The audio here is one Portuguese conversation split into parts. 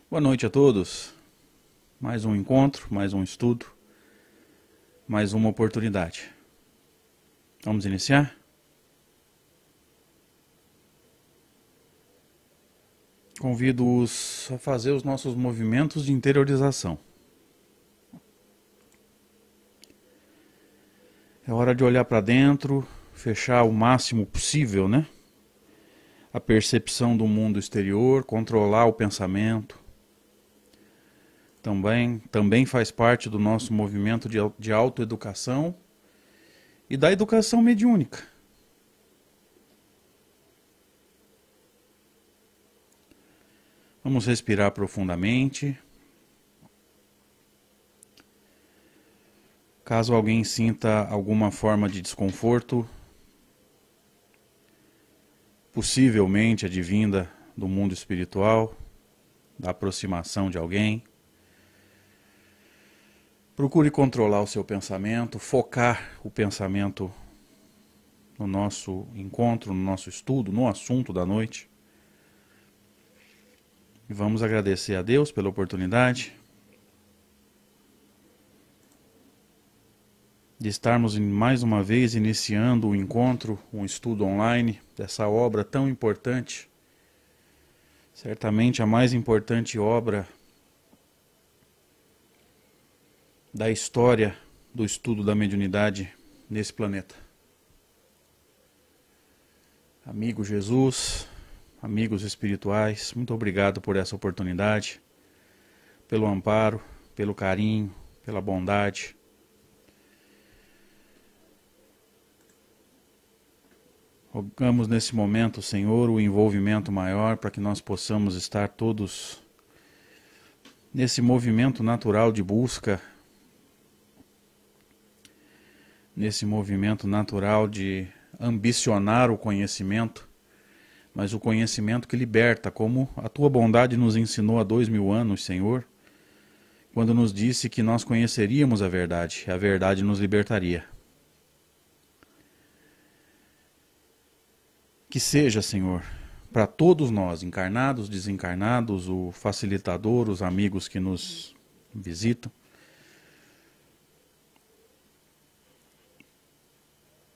Boa noite a todos. Mais um encontro, mais um estudo, mais uma oportunidade. Vamos iniciar? Convido-os a fazer os nossos movimentos de interiorização. É hora de olhar para dentro, fechar o máximo possível, né? A percepção do mundo exterior, controlar o pensamento. Também faz parte do nosso movimento de autoeducação e da educação mediúnica. Vamos respirar profundamente. Caso alguém sinta alguma forma de desconforto, possivelmente advinda do mundo espiritual, da aproximação de alguém, procure controlar o seu pensamento, focar o pensamento no nosso encontro, no nosso estudo, no assunto da noite. E vamos agradecer a Deus pela oportunidade de estarmos mais uma vez iniciando o encontro, um estudo online dessa obra tão importante. Certamente a mais importante obra da história do estudo da mediunidade nesse planeta. Amigo Jesus, amigos espirituais, muito obrigado por essa oportunidade, pelo amparo, pelo carinho, pela bondade. Rogamos nesse momento, Senhor, o envolvimento maior para que nós possamos estar todos nesse movimento natural de busca, nesse movimento natural de ambicionar o conhecimento, mas o conhecimento que liberta, como a Tua bondade nos ensinou há 2000 anos, Senhor, quando nos disse que nós conheceríamos a verdade nos libertaria. Que seja, Senhor, para todos nós, encarnados, desencarnados, o facilitador, os amigos que nos visitam,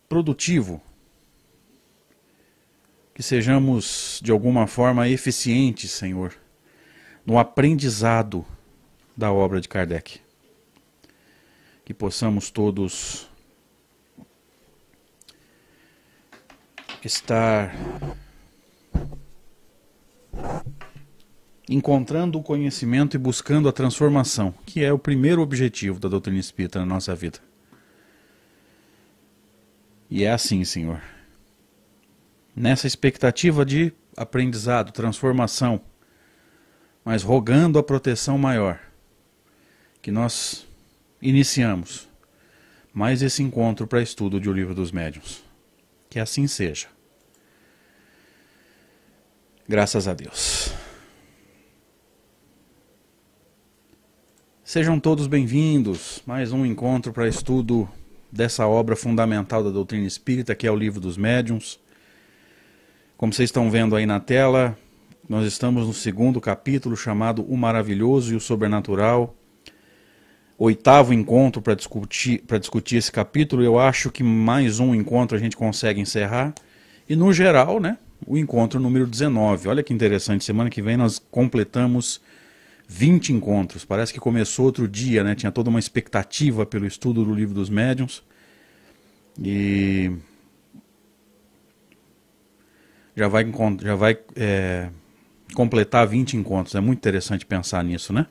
produtivo, que sejamos de alguma forma eficientes, Senhor, no aprendizado da obra de Kardec. Que possamos todos estar encontrando o conhecimento e buscando a transformação, que é o primeiro objetivo da doutrina espírita na nossa vida. E é assim, Senhor. Nessa expectativa de aprendizado, transformação, mas rogando a proteção maior, que nós iniciamos mais esse encontro para estudo de O Livro dos Médiuns. Que assim seja. Graças a Deus. Sejam todos bem-vindos. Mais um encontro para estudo dessa obra fundamental da doutrina espírita, que é O Livro dos Médiuns. Como vocês estão vendo aí na tela, nós estamos no segundo capítulo, chamado O Maravilhoso e o Sobrenatural. 8º encontro para discutir esse capítulo. Eu acho que mais um encontro a gente consegue encerrar. E no geral, né, o encontro número 19. Olha que interessante, semana que vem nós completamos 20 encontros. Parece que começou outro dia, né? Tinha toda uma expectativa pelo estudo do Livro dos Médiuns. E já vai completar 20 encontros. É muito interessante pensar nisso, né?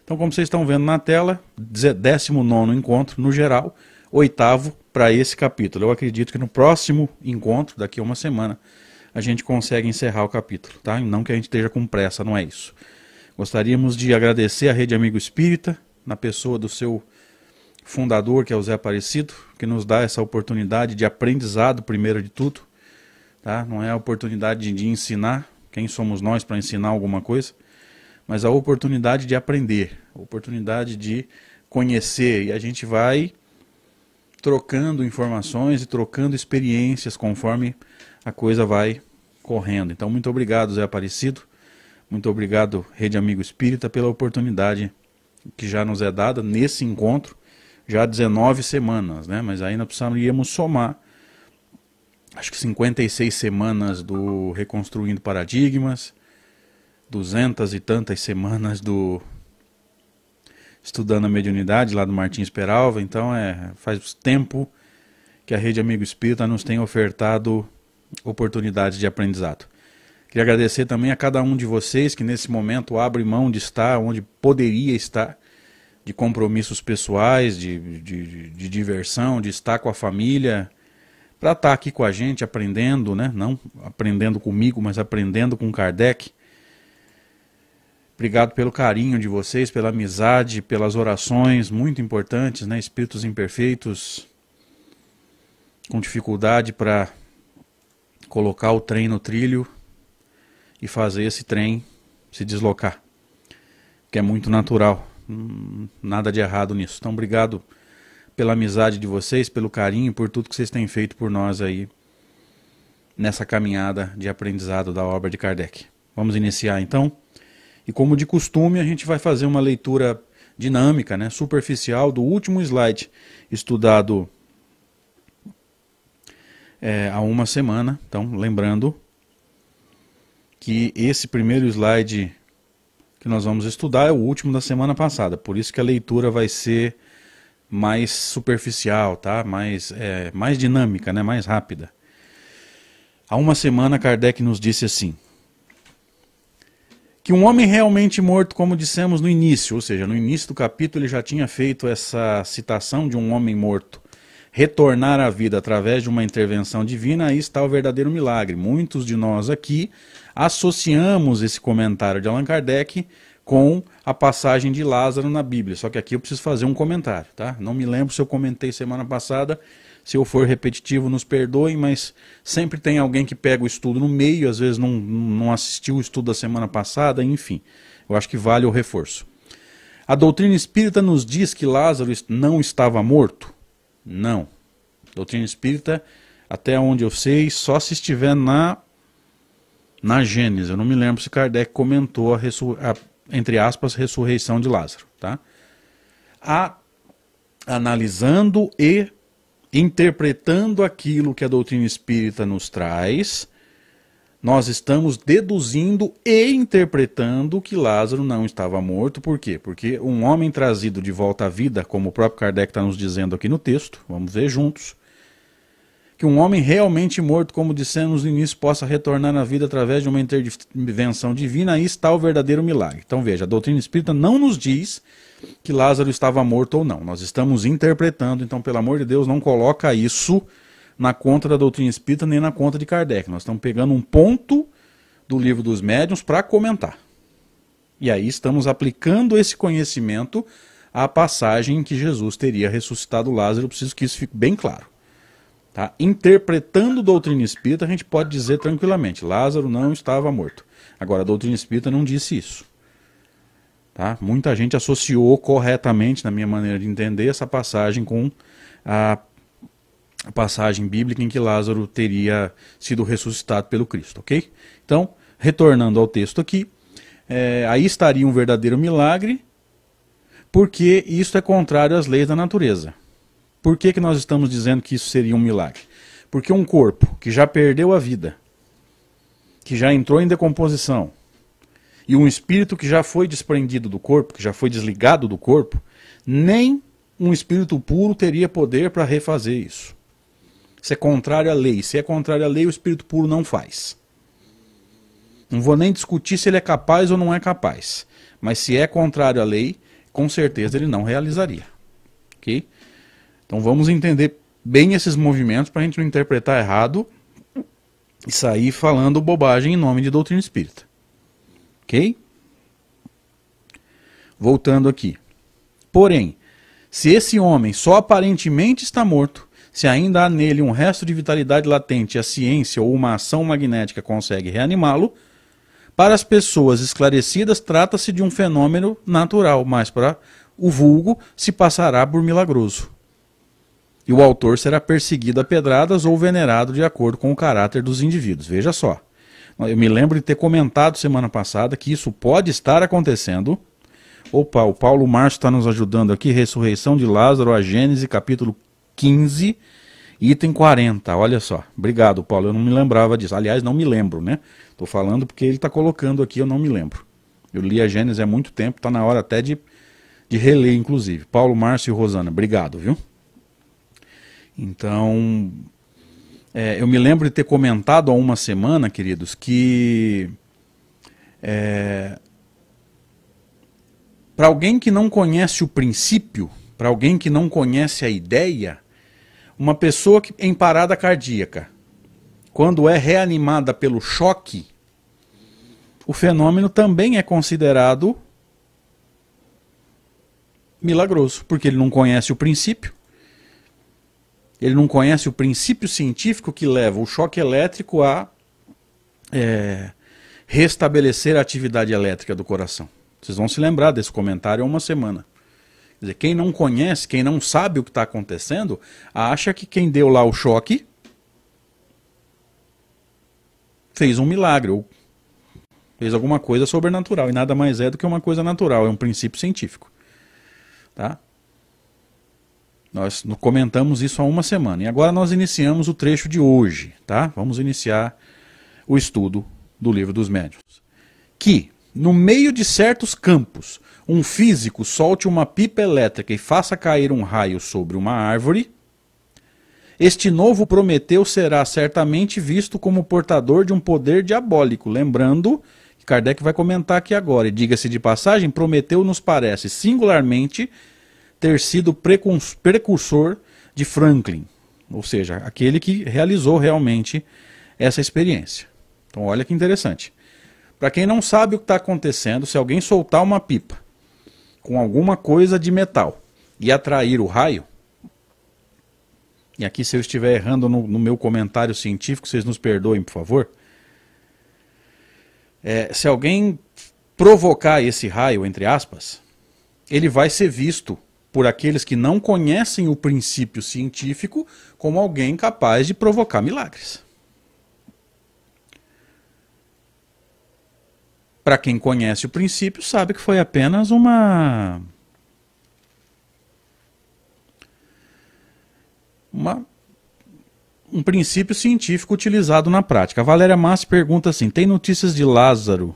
Então, como vocês estão vendo na tela, 19º encontro no geral, 8º para esse capítulo. Eu acredito que no próximo encontro, daqui a uma semana, a gente consegue encerrar o capítulo, tá? Não que a gente esteja com pressa, não é isso. Gostaríamos de agradecer a Rede Amigo Espírita, na pessoa do seu fundador, que é o Zé Aparecido, que nos dá essa oportunidade de aprendizado, primeiro de tudo, tá? Não é a oportunidade de ensinar, quem somos nós para ensinar alguma coisa, mas a oportunidade de aprender, a oportunidade de conhecer, e a gente vai trocando informações e trocando experiências conforme a coisa vai correndo. Então, muito obrigado, Zé Aparecido, Muito obrigado, Rede Amigo Espírita, pela oportunidade que já nos é dada nesse encontro, já há 19 semanas, né? Mas ainda precisaríamos somar, acho que 56 semanas do Reconstruindo Paradigmas, 200 e tantas semanas do Estudando a Mediunidade, lá do Martins Peralva. Então faz tempo que a Rede Amigo Espírita nos tem ofertado oportunidades de aprendizado. Queria agradecer também a cada um de vocês que nesse momento abre mão de estar onde poderia estar, de compromissos pessoais, de diversão, de estar com a família, para estar aqui com a gente aprendendo, né? Não aprendendo comigo, mas aprendendo com Kardec. Obrigado pelo carinho de vocês, pela amizade, pelas orações muito importantes, né? Espíritos imperfeitos com dificuldade para colocar o trem no trilho e fazer esse trem se deslocar, que é muito natural, nada de errado nisso. Então obrigado pela amizade de vocês, pelo carinho, por tudo que vocês têm feito por nós aí nessa caminhada de aprendizado da obra de Kardec. Vamos iniciar então, e como de costume a gente vai fazer uma leitura dinâmica, né, superficial do último slide estudado há uma semana. Então lembrando que esse primeiro slide que nós vamos estudar é o último da semana passada, por isso que a leitura vai ser mais superficial, tá? mais dinâmica, né? Mais rápida. Há uma semana Kardec nos disse assim, que um homem realmente morto, como dissemos no início, ou seja, no início do capítulo ele já tinha feito essa citação de um homem morto retornar à vida através de uma intervenção divina, aí está o verdadeiro milagre. Muitos de nós aqui associamos esse comentário de Allan Kardec com a passagem de Lázaro na Bíblia, só que aqui eu preciso fazer um comentário, tá? Não me lembro se eu comentei semana passada, se eu for repetitivo nos perdoem, mas sempre tem alguém que pega o estudo no meio, às vezes não assistiu o estudo da semana passada, enfim, eu acho que vale o reforço. A doutrina espírita nos diz que Lázaro não estava morto? Não. Doutrina espírita, até onde eu sei, só se estiver na Gênesis. Eu não me lembro se Kardec comentou entre aspas, ressurreição de Lázaro. Tá? Analisando e interpretando aquilo que a doutrina espírita nos traz, nós estamos deduzindo e interpretando que Lázaro não estava morto. Por quê? Porque um homem trazido de volta à vida, como o próprio Kardec está nos dizendo aqui no texto, vamos ver juntos, que um homem realmente morto, como dissemos no início, possa retornar à vida através de uma intervenção divina, aí está o verdadeiro milagre. Então veja, a doutrina espírita não nos diz que Lázaro estava morto ou não, nós estamos interpretando, então pelo amor de Deus não coloca isso na conta da doutrina espírita nem na conta de Kardec. Nós estamos pegando um ponto do Livro dos Médiuns para comentar. E aí estamos aplicando esse conhecimento à passagem em que Jesus teria ressuscitado Lázaro. Eu preciso que isso fique bem claro. Tá? Interpretando doutrina espírita, a gente pode dizer tranquilamente, Lázaro não estava morto. Agora, a doutrina espírita não disse isso. Tá? Muita gente associou corretamente, na minha maneira de entender, essa passagem com a passagem bíblica em que Lázaro teria sido ressuscitado pelo Cristo, ok? Então, retornando ao texto aqui, aí estaria um verdadeiro milagre, porque isso é contrário às leis da natureza. Por que nós estamos dizendo que isso seria um milagre? Porque um corpo que já perdeu a vida, que já entrou em decomposição, e um espírito que já foi desprendido do corpo, que já foi desligado do corpo, nem um espírito puro teria poder para refazer isso. Isso é contrário à lei. Se é contrário à lei, o espírito puro não faz. Não vou nem discutir se ele é capaz ou não é capaz. Mas se é contrário à lei, com certeza ele não realizaria. Ok? Então vamos entender bem esses movimentos para a gente não interpretar errado e sair falando bobagem em nome de doutrina espírita. Ok? Voltando aqui. Porém, se esse homem só aparentemente está morto, se ainda há nele um resto de vitalidade latente, a ciência ou uma ação magnética consegue reanimá-lo, para as pessoas esclarecidas trata-se de um fenômeno natural, mas para o vulgo se passará por milagroso. E o autor será perseguido a pedradas ou venerado de acordo com o caráter dos indivíduos. Veja só, Eu me lembro de ter comentado semana passada que isso pode estar acontecendo. Opa, o Paulo Márcio está nos ajudando aqui. Ressurreição de Lázaro, a Gênesis, capítulo 15, item 40. Olha só. Obrigado, Paulo. Eu não me lembrava disso. Aliás, não me lembro, né? Estou falando porque ele está colocando aqui, eu não me lembro. Eu li a Gênesis há muito tempo, está na hora até de reler, inclusive. Paulo Márcio e Rosana, obrigado, viu? Então, eu me lembro de ter comentado há uma semana, queridos, que para alguém que não conhece o princípio, para alguém que não conhece a ideia, uma pessoa em parada cardíaca, quando é reanimada pelo choque, o fenômeno também é considerado milagroso, porque ele não conhece o princípio. Ele não conhece o princípio científico que leva o choque elétrico a restabelecer a atividade elétrica do coração. Vocês vão se lembrar desse comentário há uma semana. Quer dizer, quem não conhece, quem não sabe o que está acontecendo, acha que quem deu lá o choque fez um milagre, ou fez alguma coisa sobrenatural. E nada mais é do que uma coisa natural, é um princípio científico. Tá? Nós comentamos isso há uma semana. E agora nós iniciamos o trecho de hoje. Tá? Vamos iniciar o estudo do Livro dos Médiuns. Que, no meio de certos campos, um físico solte uma pipa elétrica e faça cair um raio sobre uma árvore, este novo Prometeu será certamente visto como portador de um poder diabólico. Lembrando que Kardec vai comentar aqui agora. E diga-se de passagem, Prometeu nos parece singularmente ter sido precursor de Franklin. Ou seja, aquele que realizou realmente essa experiência. Então olha que interessante. Para quem não sabe o que está acontecendo, se alguém soltar uma pipa com alguma coisa de metal e atrair o raio, e aqui se eu estiver errando no meu comentário científico, vocês nos perdoem, por favor. Se alguém provocar esse raio, entre aspas, ele vai ser visto por aqueles que não conhecem o princípio científico como alguém capaz de provocar milagres. Para quem conhece o princípio, sabe que foi apenas um princípio científico utilizado na prática. A Valéria Massi pergunta assim, tem notícias de Lázaro?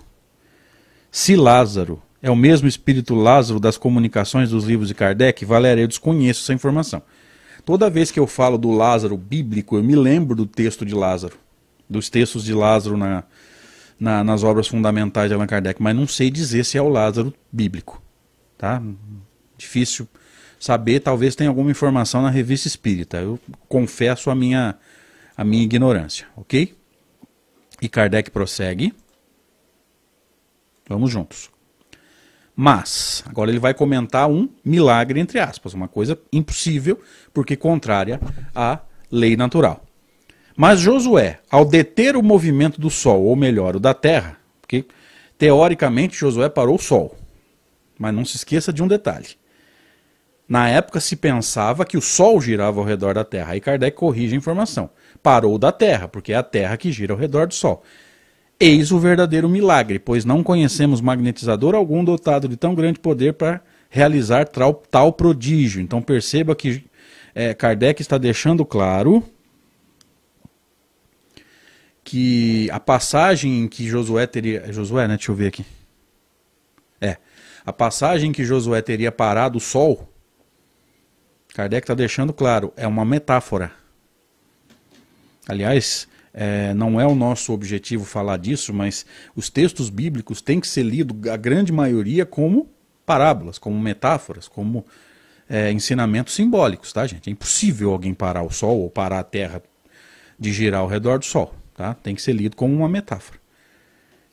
Se Lázaro é o mesmo espírito Lázaro das comunicações dos livros de Kardec? Valéria, eu desconheço essa informação. Toda vez que eu falo do Lázaro bíblico, eu me lembro do texto de Lázaro, dos textos de Lázaro nas obras fundamentais de Allan Kardec, mas não sei dizer se é o Lázaro bíblico. Tá? Difícil saber, talvez tenha alguma informação na Revista Espírita. Eu confesso a minha ignorância, ok? E Kardec prossegue. Vamos juntos. Mas, agora ele vai comentar um milagre, entre aspas, uma coisa impossível, porque contrária à lei natural. Mas Josué, ao deter o movimento do Sol, ou melhor, o da Terra, porque teoricamente Josué parou o Sol, mas não se esqueça de um detalhe. Na época se pensava que o Sol girava ao redor da Terra, aí Kardec corrige a informação. Parou da Terra, porque é a Terra que gira ao redor do Sol. Eis o verdadeiro milagre, pois não conhecemos magnetizador algum dotado de tão grande poder para realizar tal prodígio. Então perceba que Kardec está deixando claro que a passagem em que Josué teria... Josué, né? Deixa eu ver aqui. A passagem em que Josué teria parado o Sol, Kardec está deixando claro, é uma metáfora. Aliás, não é o nosso objetivo falar disso, mas os textos bíblicos têm que ser lidos, a grande maioria, como parábolas, como metáforas, como ensinamentos simbólicos, tá, gente? É impossível alguém parar o Sol ou parar a Terra de girar ao redor do Sol. Tá? Tem que ser lido como uma metáfora.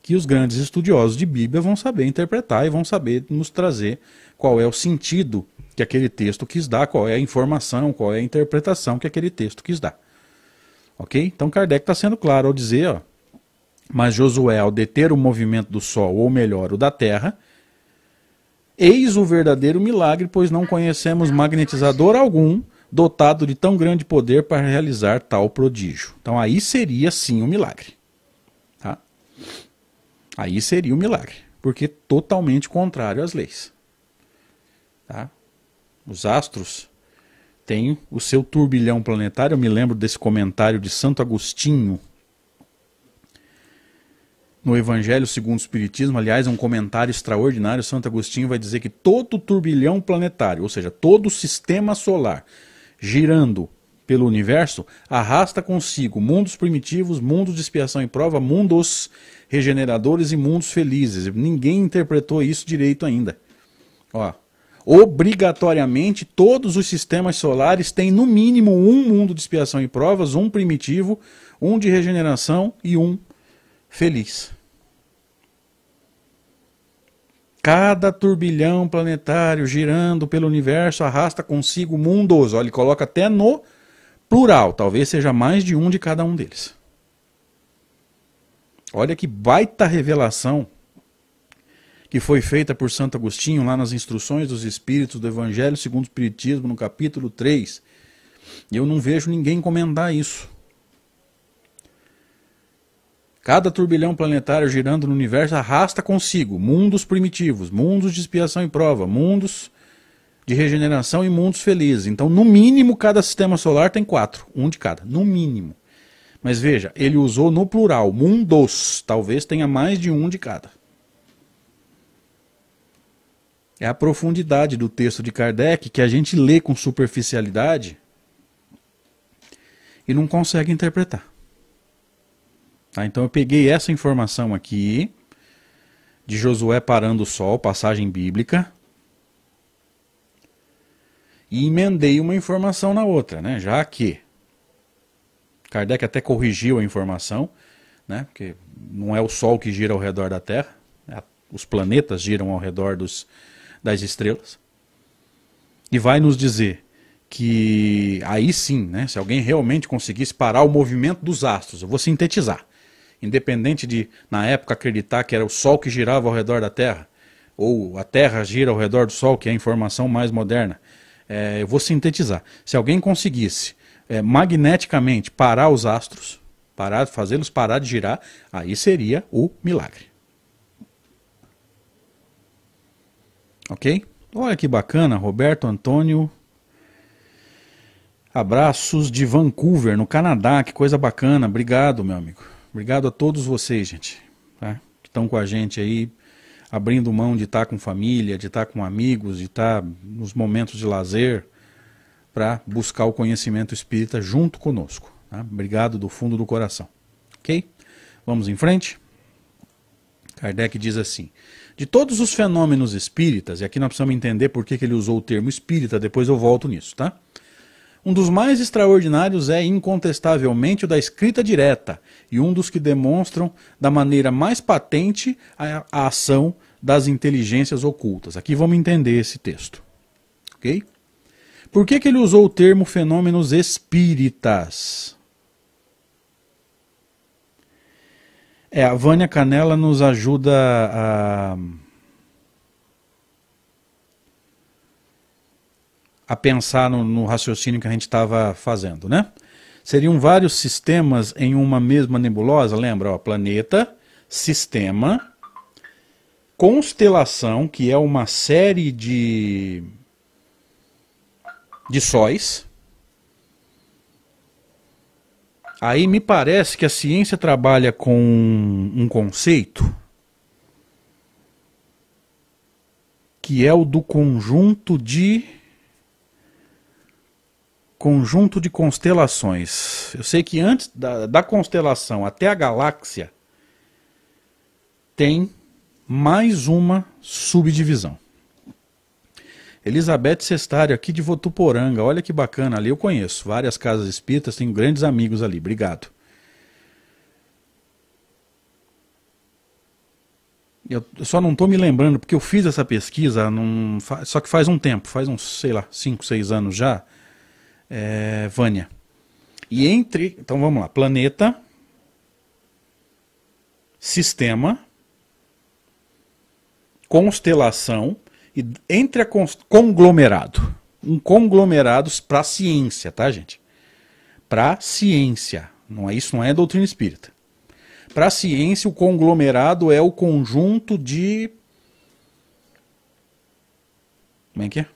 Que os grandes estudiosos de Bíblia vão saber interpretar e vão saber nos trazer qual é o sentido que aquele texto quis dar, qual é a informação, qual é a interpretação que aquele texto quis dar. Ok? Então Kardec está sendo claro ao dizer, mas Josué, ao deter o movimento do Sol, ou melhor, o da Terra, eis o verdadeiro milagre, pois não conhecemos magnetizador algum dotado de tão grande poder para realizar tal prodígio. Então aí seria sim um milagre. Tá? Aí seria um milagre, porque é totalmente contrário às leis. Tá? Os astros têm o seu turbilhão planetário. Eu me lembro desse comentário de Santo Agostinho no Evangelho segundo o Espiritismo. Aliás, é um comentário extraordinário. Santo Agostinho vai dizer que todo turbilhão planetário, ou seja, todo o sistema solar girando pelo universo, arrasta consigo mundos primitivos, mundos de expiação e prova, mundos regeneradores e mundos felizes. Ninguém interpretou isso direito ainda. Ó, obrigatoriamente, todos os sistemas solares têm no mínimo um mundo de expiação e provas, um primitivo, um de regeneração e um feliz. Cada turbilhão planetário girando pelo universo arrasta consigo mundos. Olha, ele coloca até no plural, talvez seja mais de um de cada um deles. Olha que baita revelação que foi feita por Santo Agostinho lá nas Instruções dos Espíritos do Evangelho segundo o Espiritismo, no capítulo 3. E eu não vejo ninguém comentar isso. Cada turbilhão planetário girando no universo arrasta consigo mundos primitivos, mundos de expiação e prova, mundos de regeneração e mundos felizes. Então, no mínimo, cada sistema solar tem 4, um de cada, no mínimo. Mas veja, ele usou no plural, mundos, talvez tenha mais de um de cada. É a profundidade do texto de Kardec que a gente lê com superficialidade e não consegue interpretar. Tá, então eu peguei essa informação aqui, de Josué parando o sol, passagem bíblica, e emendei uma informação na outra, né? Já que Kardec até corrigiu a informação, né? Porque não é o Sol que gira ao redor da Terra, os planetas giram ao redor das estrelas, e vai nos dizer que aí sim, né? Se alguém realmente conseguisse parar o movimento dos astros, eu vou sintetizar, independente de, na época, acreditar que era o Sol que girava ao redor da Terra, ou a Terra gira ao redor do Sol, que é a informação mais moderna, eu vou sintetizar. Se alguém conseguisse magneticamente parar os astros, fazê-los parar de girar, aí seria o milagre. Ok? Olha que bacana, Roberto Antônio. Abraços de Vancouver, no Canadá, que coisa bacana. Obrigado, meu amigo. Obrigado a todos vocês, gente, tá? Que estão com a gente aí, abrindo mão de estar com família, de estar com amigos, de estar nos momentos de lazer, para buscar o conhecimento espírita junto conosco. Tá? Obrigado do fundo do coração. Ok? Vamos em frente? Kardec diz assim: de todos os fenômenos espíritas, e aqui nós precisamos entender por que ele usou o termo espírita, depois eu volto nisso, tá? Um dos mais extraordinários é incontestavelmente o da escrita direta, e um dos que demonstram da maneira mais patente a ação das inteligências ocultas. Aqui vamos entender esse texto. Ok? Por que ele usou o termo fenômenos espíritas? A Vânia Canela nos ajuda a pensar no raciocínio que a gente estava fazendo, né? Seriam vários sistemas em uma mesma nebulosa, lembra? Ó, planeta, sistema, constelação, que é uma série de sóis. Aí me parece que a ciência trabalha com um conceito que é o do conjunto de constelações. Eu sei que antes da constelação até a galáxia tem mais uma subdivisão. Elizabeth Sestário, aqui de Votuporanga, olha que bacana, ali eu conheço várias casas espíritas, tenho grandes amigos ali, obrigado. Eu só não estou me lembrando, porque eu fiz essa pesquisa, só que faz um tempo, faz uns, sei lá, 5, 6 anos já, Vânia. E então vamos lá, planeta, sistema, constelação, e entre conglomerado. Um conglomerado para a ciência, tá, gente? Para ciência. Isso não é doutrina espírita. Para a ciência, o conglomerado é o conjunto de... Como é que é?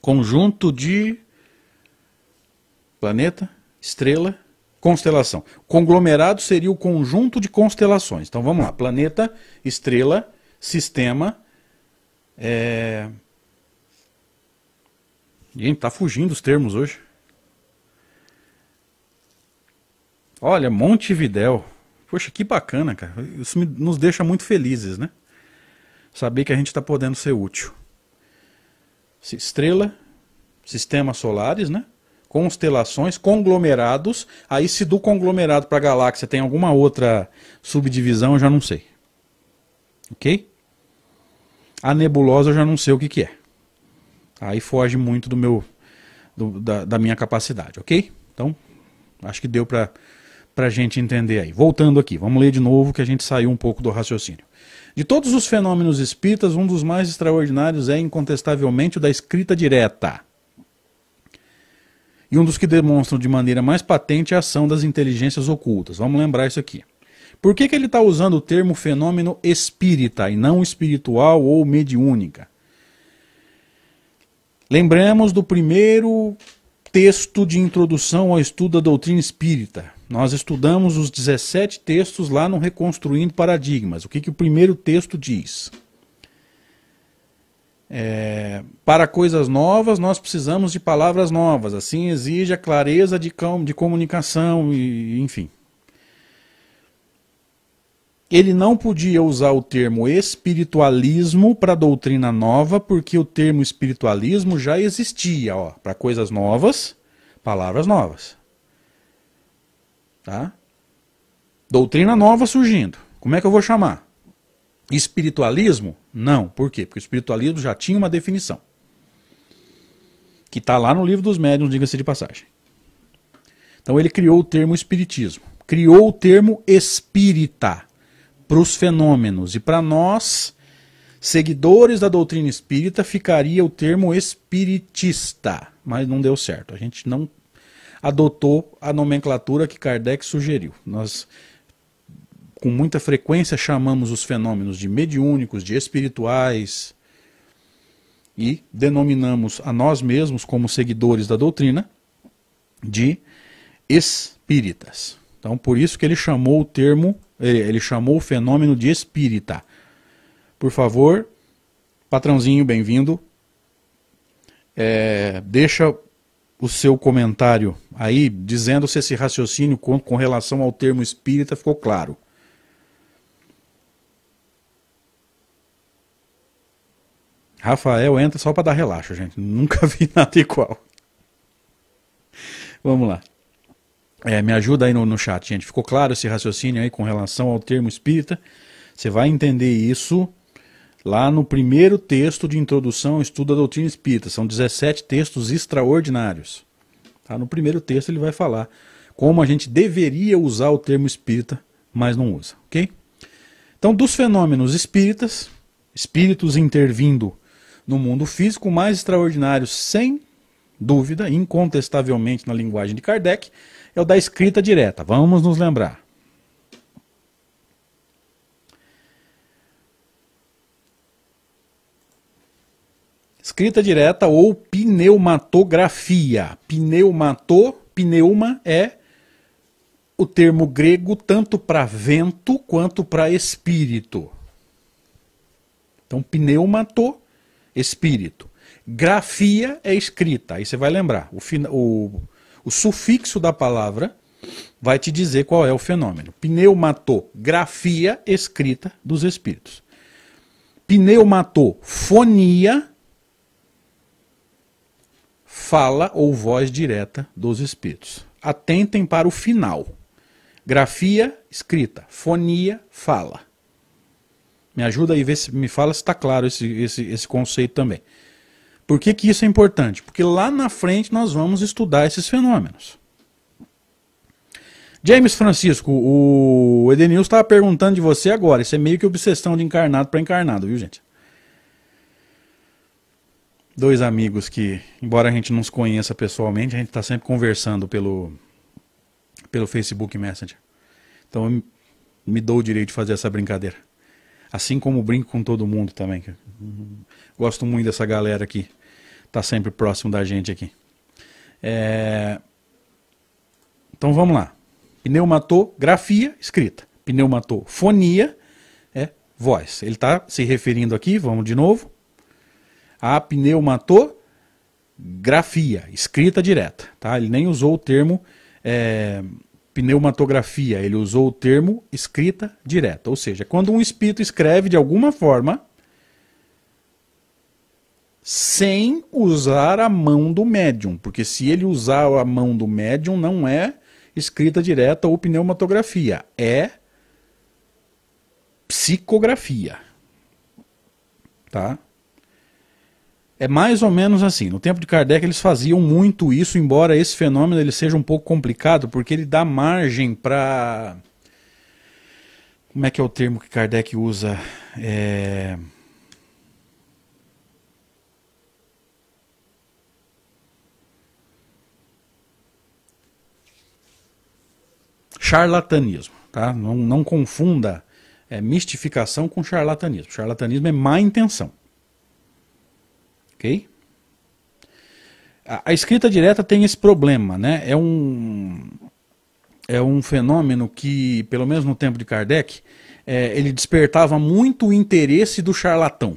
Conjunto de planeta, estrela, constelação. Conglomerado seria o conjunto de constelações. Então vamos lá. Planeta, estrela, sistema. Gente, tá fugindo os termos hoje. Olha, Montevidéu. Poxa, que bacana, cara. Isso nos deixa muito felizes, né? Saber que a gente está podendo ser útil. Estrela, sistemas solares, né? Constelações, conglomerados. Aí se do conglomerado para a galáxia tem alguma outra subdivisão, eu já não sei. Ok? A nebulosa eu já não sei o que é. Aí foge muito da minha capacidade, ok? Então, acho que deu para a gente entender aí. Voltando aqui, vamos ler de novo que a gente saiu um pouco do raciocínio. De todos os fenômenos espíritas, um dos mais extraordinários é incontestavelmente o da escrita direta. E um dos que demonstram de maneira mais patente a ação das inteligências ocultas. Vamos lembrar isso aqui. Por que ele está usando o termo fenômeno espírita e não espiritual ou mediúnica? Lembremos do primeiro texto de introdução ao estudo da doutrina espírita. Nós estudamos os 17 textos lá no Reconstruindo Paradigmas. O que o primeiro texto diz? Para coisas novas, nós precisamos de palavras novas. Assim exige a clareza de comunicação, enfim. Ele não podia usar o termo espiritualismo para doutrina nova, porque o termo espiritualismo já existia. Para coisas novas, palavras novas. Tá? Doutrina nova surgindo. Como é que eu vou chamar? Espiritualismo? Não. Por quê? Porque o espiritualismo já tinha uma definição. Que está lá no Livro dos Médiuns, diga-se de passagem. Então ele criou o termo espiritismo. Criou o termo espírita para os fenômenos. E para nós, seguidores da doutrina espírita, ficaria o termo espiritista. Mas não deu certo. A gente não adotou a nomenclatura que Kardec sugeriu. Nós, com muita frequência, chamamos os fenômenos de mediúnicos, de espirituais, e denominamos a nós mesmos, como seguidores da doutrina, de espíritas. Então, por isso que ele chamou o termo, ele chamou o fenômeno de espírita. Por favor, patrãozinho, bem-vindo. Deixa o seu comentário aí, dizendo se esse raciocínio com relação ao termo espírita ficou claro. Rafael entra só para dar relaxo, gente. Nunca vi nada igual. Vamos lá. Me ajuda aí no chat, gente. Ficou claro esse raciocínio aí com relação ao termo espírita? Você vai entender isso lá no primeiro texto de introdução ao estudo da doutrina espírita. São 17 textos extraordinários. Tá? No primeiro texto ele vai falar como a gente deveria usar o termo espírita, mas não usa. Ok? Então, dos fenômenos espíritas, espíritos intervindo no mundo físico, o mais extraordinário, sem dúvida, incontestavelmente na linguagem de Kardec, é o da escrita direta. Vamos nos lembrar. Escrita direta ou pneumatografia. Pneuma é o termo grego tanto para vento quanto para espírito. Então, pneumato, espírito. Grafia é escrita. Aí você vai lembrar. O sufixo da palavra vai te dizer qual é o fenômeno. Pneumatografia, escrita dos espíritos. Pneumatofonia, fala ou voz direta dos espíritos. Atentem para o final. Grafia, escrita. Fonia, fala. Me ajuda aí, me fala se está claro esse conceito também. Por que isso é importante? Porque lá na frente nós vamos estudar esses fenômenos. James Francisco, o Edenilson estava perguntando de você agora. Isso é meio que obsessão de encarnado para encarnado, viu, gente? Dois amigos que, embora a gente não se conheça pessoalmente, a gente está sempre conversando pelo Facebook Messenger. Então eu me dou o direito de fazer essa brincadeira. Assim como brinco com todo mundo também. Gosto muito dessa galera que está sempre próximo da gente aqui. Então vamos lá. Pneumatografia, escrita. Pneumatofonia é voz. Ele está se referindo aqui, vamos de novo, a pneumatografia, escrita direta. Tá? Ele nem usou o termo pneumatografia, ele usou o termo escrita direta. Ou seja, quando um espírito escreve de alguma forma sem usar a mão do médium. Porque se ele usar a mão do médium, não é escrita direta ou pneumatografia. É psicografia. Tá? É mais ou menos assim. No tempo de Kardec eles faziam muito isso, embora esse fenômeno ele seja um pouco complicado, porque ele dá margem para... Como é que é o termo que Kardec usa? Charlatanismo. Tá? Não confunda mistificação com charlatanismo. Charlatanismo é má intenção. Ok? A escrita direta tem esse problema, né? É um fenômeno que, pelo menos no tempo de Kardec, ele despertava muito o interesse do charlatão.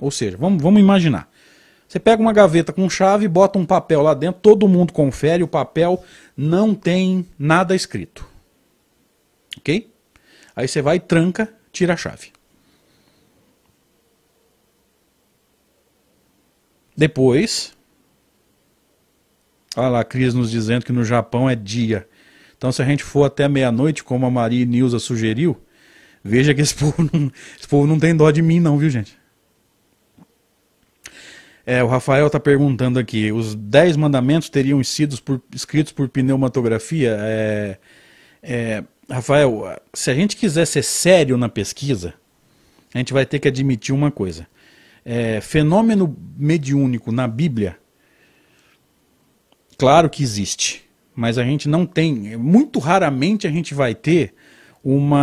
Ou seja, vamos imaginar. Você pega uma gaveta com chave, bota um papel lá dentro, todo mundo confere, o papel não tem nada escrito. Ok? Aí você vai, tranca, tira a chave. Depois, olha lá a Cris nos dizendo que no Japão é dia. Então se a gente for até meia-noite, como a Maria Nilza sugeriu, veja que esse povo não tem dó de mim não, viu gente? O Rafael está perguntando aqui, os 10 mandamentos teriam sido escritos por pneumatografia? Rafael, se a gente quiser ser sério na pesquisa, a gente vai ter que admitir uma coisa. Fenômeno mediúnico na Bíblia, claro que existe, mas a gente não tem, muito raramente a gente vai ter um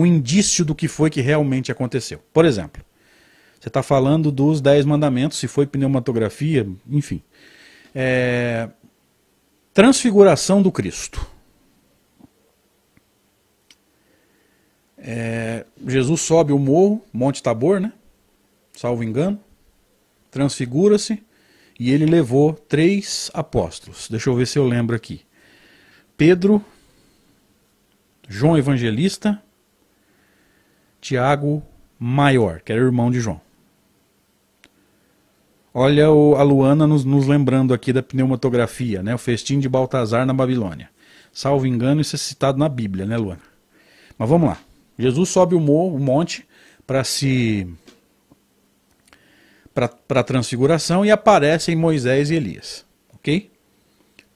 indício do que foi que realmente aconteceu. Por exemplo, você está falando dos 10 mandamentos, se foi pneumatografia, enfim. Transfiguração do Cristo. Jesus sobe o morro, Monte Tabor, né? Salvo engano, transfigura-se e ele levou 3 apóstolos. Deixa eu ver se eu lembro aqui. Pedro, João Evangelista, Tiago Maior, que era irmão de João. Olha a Luana nos lembrando aqui da pneumatografia, né? O festim de Baltazar na Babilônia. Salvo engano, isso é citado na Bíblia, né, Luana? Mas vamos lá. Jesus sobe o monte para a transfiguração e aparecem Moisés e Elias. Ok?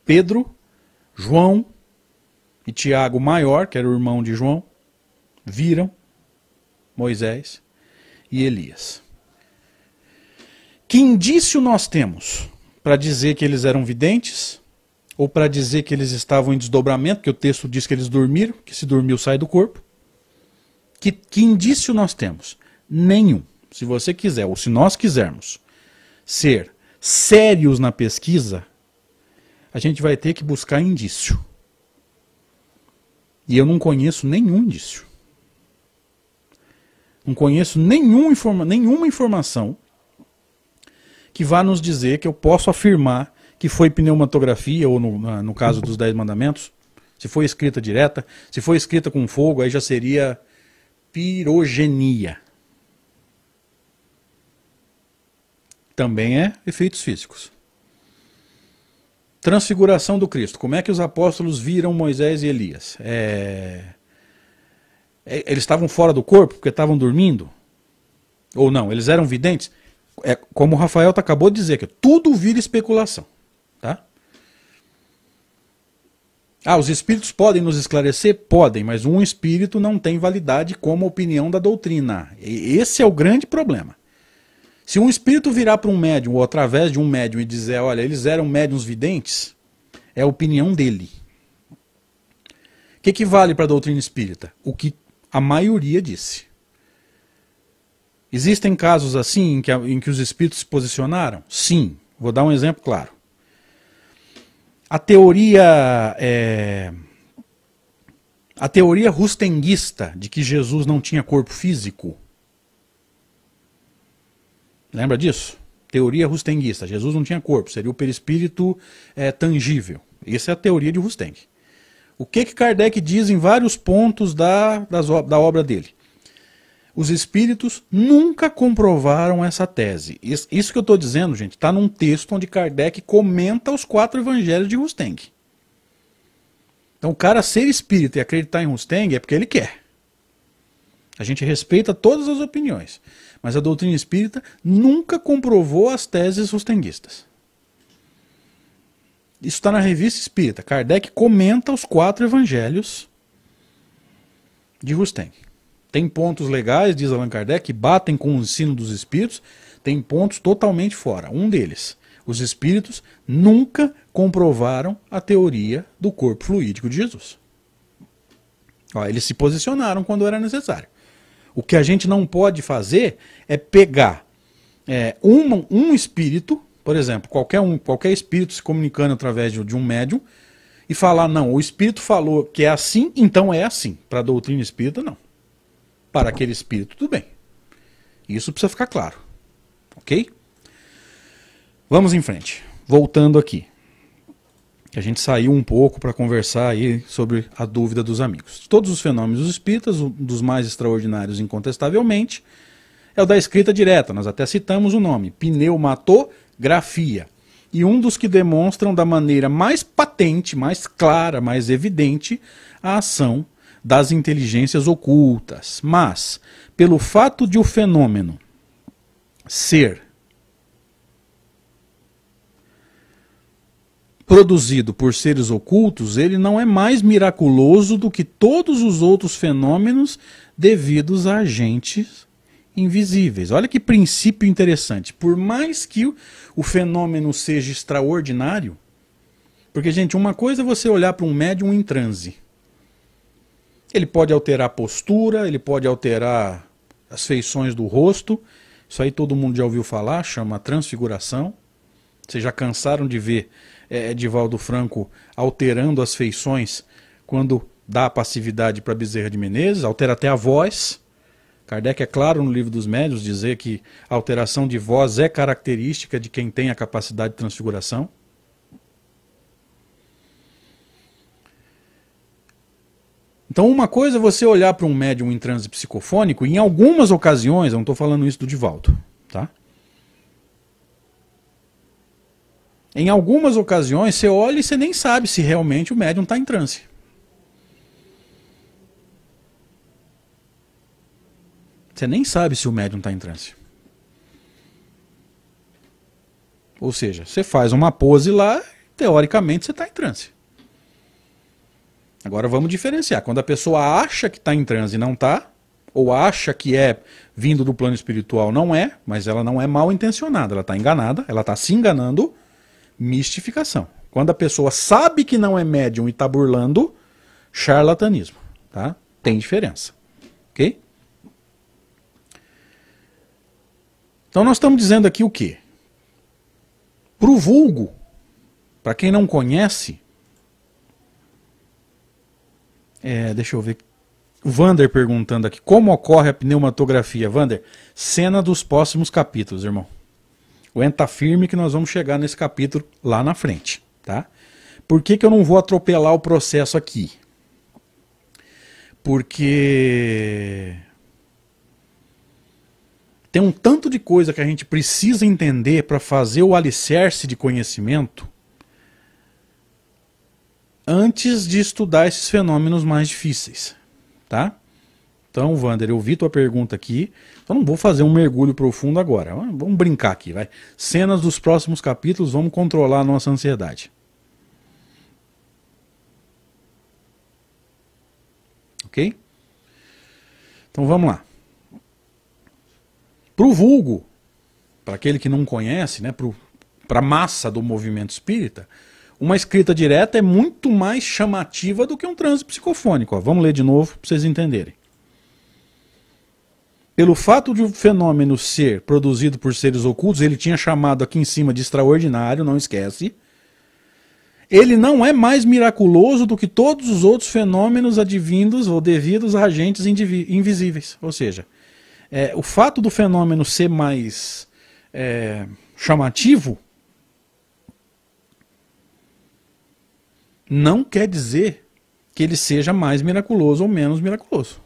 Pedro, João e Tiago Maior, que era o irmão de João, viram Moisés e Elias. Que indício nós temos para dizer que eles eram videntes? Ou para dizer que eles estavam em desdobramento, porque o texto diz que eles dormiram, que se dormiu sai do corpo? Que indício nós temos? Nenhum. Se você quiser, ou se nós quisermos ser sérios na pesquisa, a gente vai ter que buscar indício. E eu não conheço nenhum indício. Não conheço nenhuma informação que vá nos dizer que eu posso afirmar que foi pneumatografia, ou no caso dos 10 mandamentos, se foi escrita direta, se foi escrita com fogo, aí já seria pirogenia. Também é efeitos físicos. Transfiguração do Cristo. Como é que os apóstolos viram Moisés e Elias? Eles estavam fora do corpo porque estavam dormindo? Ou não? Eles eram videntes? Como o Rafael acabou de dizer, que tudo vira especulação. Tá? Os espíritos podem nos esclarecer? Podem, mas um espírito não tem validade como opinião da doutrina. Esse é o grande problema. Se um espírito virar para um médium ou através de um médium e dizer, olha, eles eram médiuns videntes, é a opinião dele. que vale para a doutrina espírita? O que a maioria disse. Existem casos assim em que os espíritos se posicionaram? Sim. Vou dar um exemplo claro. A teoria rustenguista de que Jesus não tinha corpo físico. Lembra disso? Teoria rustenguista. Jesus não tinha corpo, seria o perispírito tangível. Essa é a teoria de Rusteng. O que Kardec diz em vários pontos da obra dele? Os espíritos nunca comprovaram essa tese. Isso que eu estou dizendo, gente, está num texto onde Kardec comenta os 4 evangelhos de Rusteng. Então o cara ser espírita e acreditar em Rusteng é porque ele quer. A gente respeita todas as opiniões. Mas a doutrina espírita nunca comprovou as teses rustenguistas. Isso está na Revista Espírita. Kardec comenta os 4 evangelhos de Rusteng. Tem pontos legais, diz Allan Kardec, que batem com o ensino dos espíritos. Tem pontos totalmente fora. Um deles, os espíritos nunca comprovaram a teoria do corpo fluídico de Jesus. Ó, eles se posicionaram quando era necessário. O que a gente não pode fazer é pegar um espírito, por exemplo, qualquer espírito se comunicando através de um médium, e falar, não, o espírito falou que é assim, então é assim. Para a doutrina espírita, não. Para aquele espírito, tudo bem. Isso precisa ficar claro. Ok? Vamos em frente. Voltando aqui. A gente saiu um pouco para conversar aí sobre a dúvida dos amigos. De todos os fenômenos espíritas, um dos mais extraordinários, incontestavelmente, é o da escrita direta. Nós até citamos o nome, pneumatografia. E um dos que demonstram da maneira mais patente, mais clara, mais evidente, a ação das inteligências ocultas. Mas, pelo fato de o fenômeno ser produzido por seres ocultos, ele não é mais miraculoso do que todos os outros fenômenos devidos a agentes invisíveis. Olha que princípio interessante. Por mais que o fenômeno seja extraordinário, porque, gente, uma coisa é você olhar para um médium em transe. Ele pode alterar a postura, ele pode alterar as feições do rosto. Isso aí todo mundo já ouviu falar, chama transfiguração. Vocês já cansaram de ver Divaldo Franco alterando as feições quando dá a passividade para Bezerra de Menezes, altera até a voz. Kardec é claro no Livro dos Médiuns dizer que a alteração de voz é característica de quem tem a capacidade de transfiguração. Então uma coisa é você olhar para um médium em transe psicofônico, e em algumas ocasiões, eu não estou falando isso do Divaldo, tá? Em algumas ocasiões você olha e você nem sabe se realmente o médium está em transe. Você nem sabe se o médium está em transe. Ou seja, você faz uma pose lá, teoricamente você está em transe. Agora vamos diferenciar. Quando a pessoa acha que está em transe e não está, ou acha que é vindo do plano espiritual, não é, mas ela não é mal intencionada, ela está enganada, ela está se enganando. Mistificação. Quando a pessoa sabe que não é médium e está burlando, charlatanismo. Tá? Tem diferença. Ok? Então nós estamos dizendo aqui o quê? Para o vulgo, para quem não conhece, deixa eu ver. O Vander perguntando aqui, como ocorre a pneumatografia? Vander, cena dos próximos capítulos, irmão. Aguenta firme que nós vamos chegar nesse capítulo lá na frente, tá? Por que eu não vou atropelar o processo aqui? Porque tem um tanto de coisa que a gente precisa entender para fazer o alicerce de conhecimento antes de estudar esses fenômenos mais difíceis, tá? Então, Wander, eu vi tua pergunta aqui, então não vou fazer um mergulho profundo agora. Vamos brincar aqui, vai. Cenas dos próximos capítulos, vamos controlar a nossa ansiedade. Ok? Então vamos lá. Para o vulgo, para aquele que não conhece, né, para a massa do movimento espírita, uma escrita direta é muito mais chamativa do que um transe psicofônico. Ó. Vamos ler de novo para vocês entenderem. Pelo fato de o fenômeno ser produzido por seres ocultos, ele tinha chamado aqui em cima de extraordinário, não esquece. Ele não é mais miraculoso do que todos os outros fenômenos advindos ou devidos a agentes invisíveis. Ou seja, o fato do fenômeno ser mais chamativo não quer dizer que ele seja mais miraculoso ou menos miraculoso.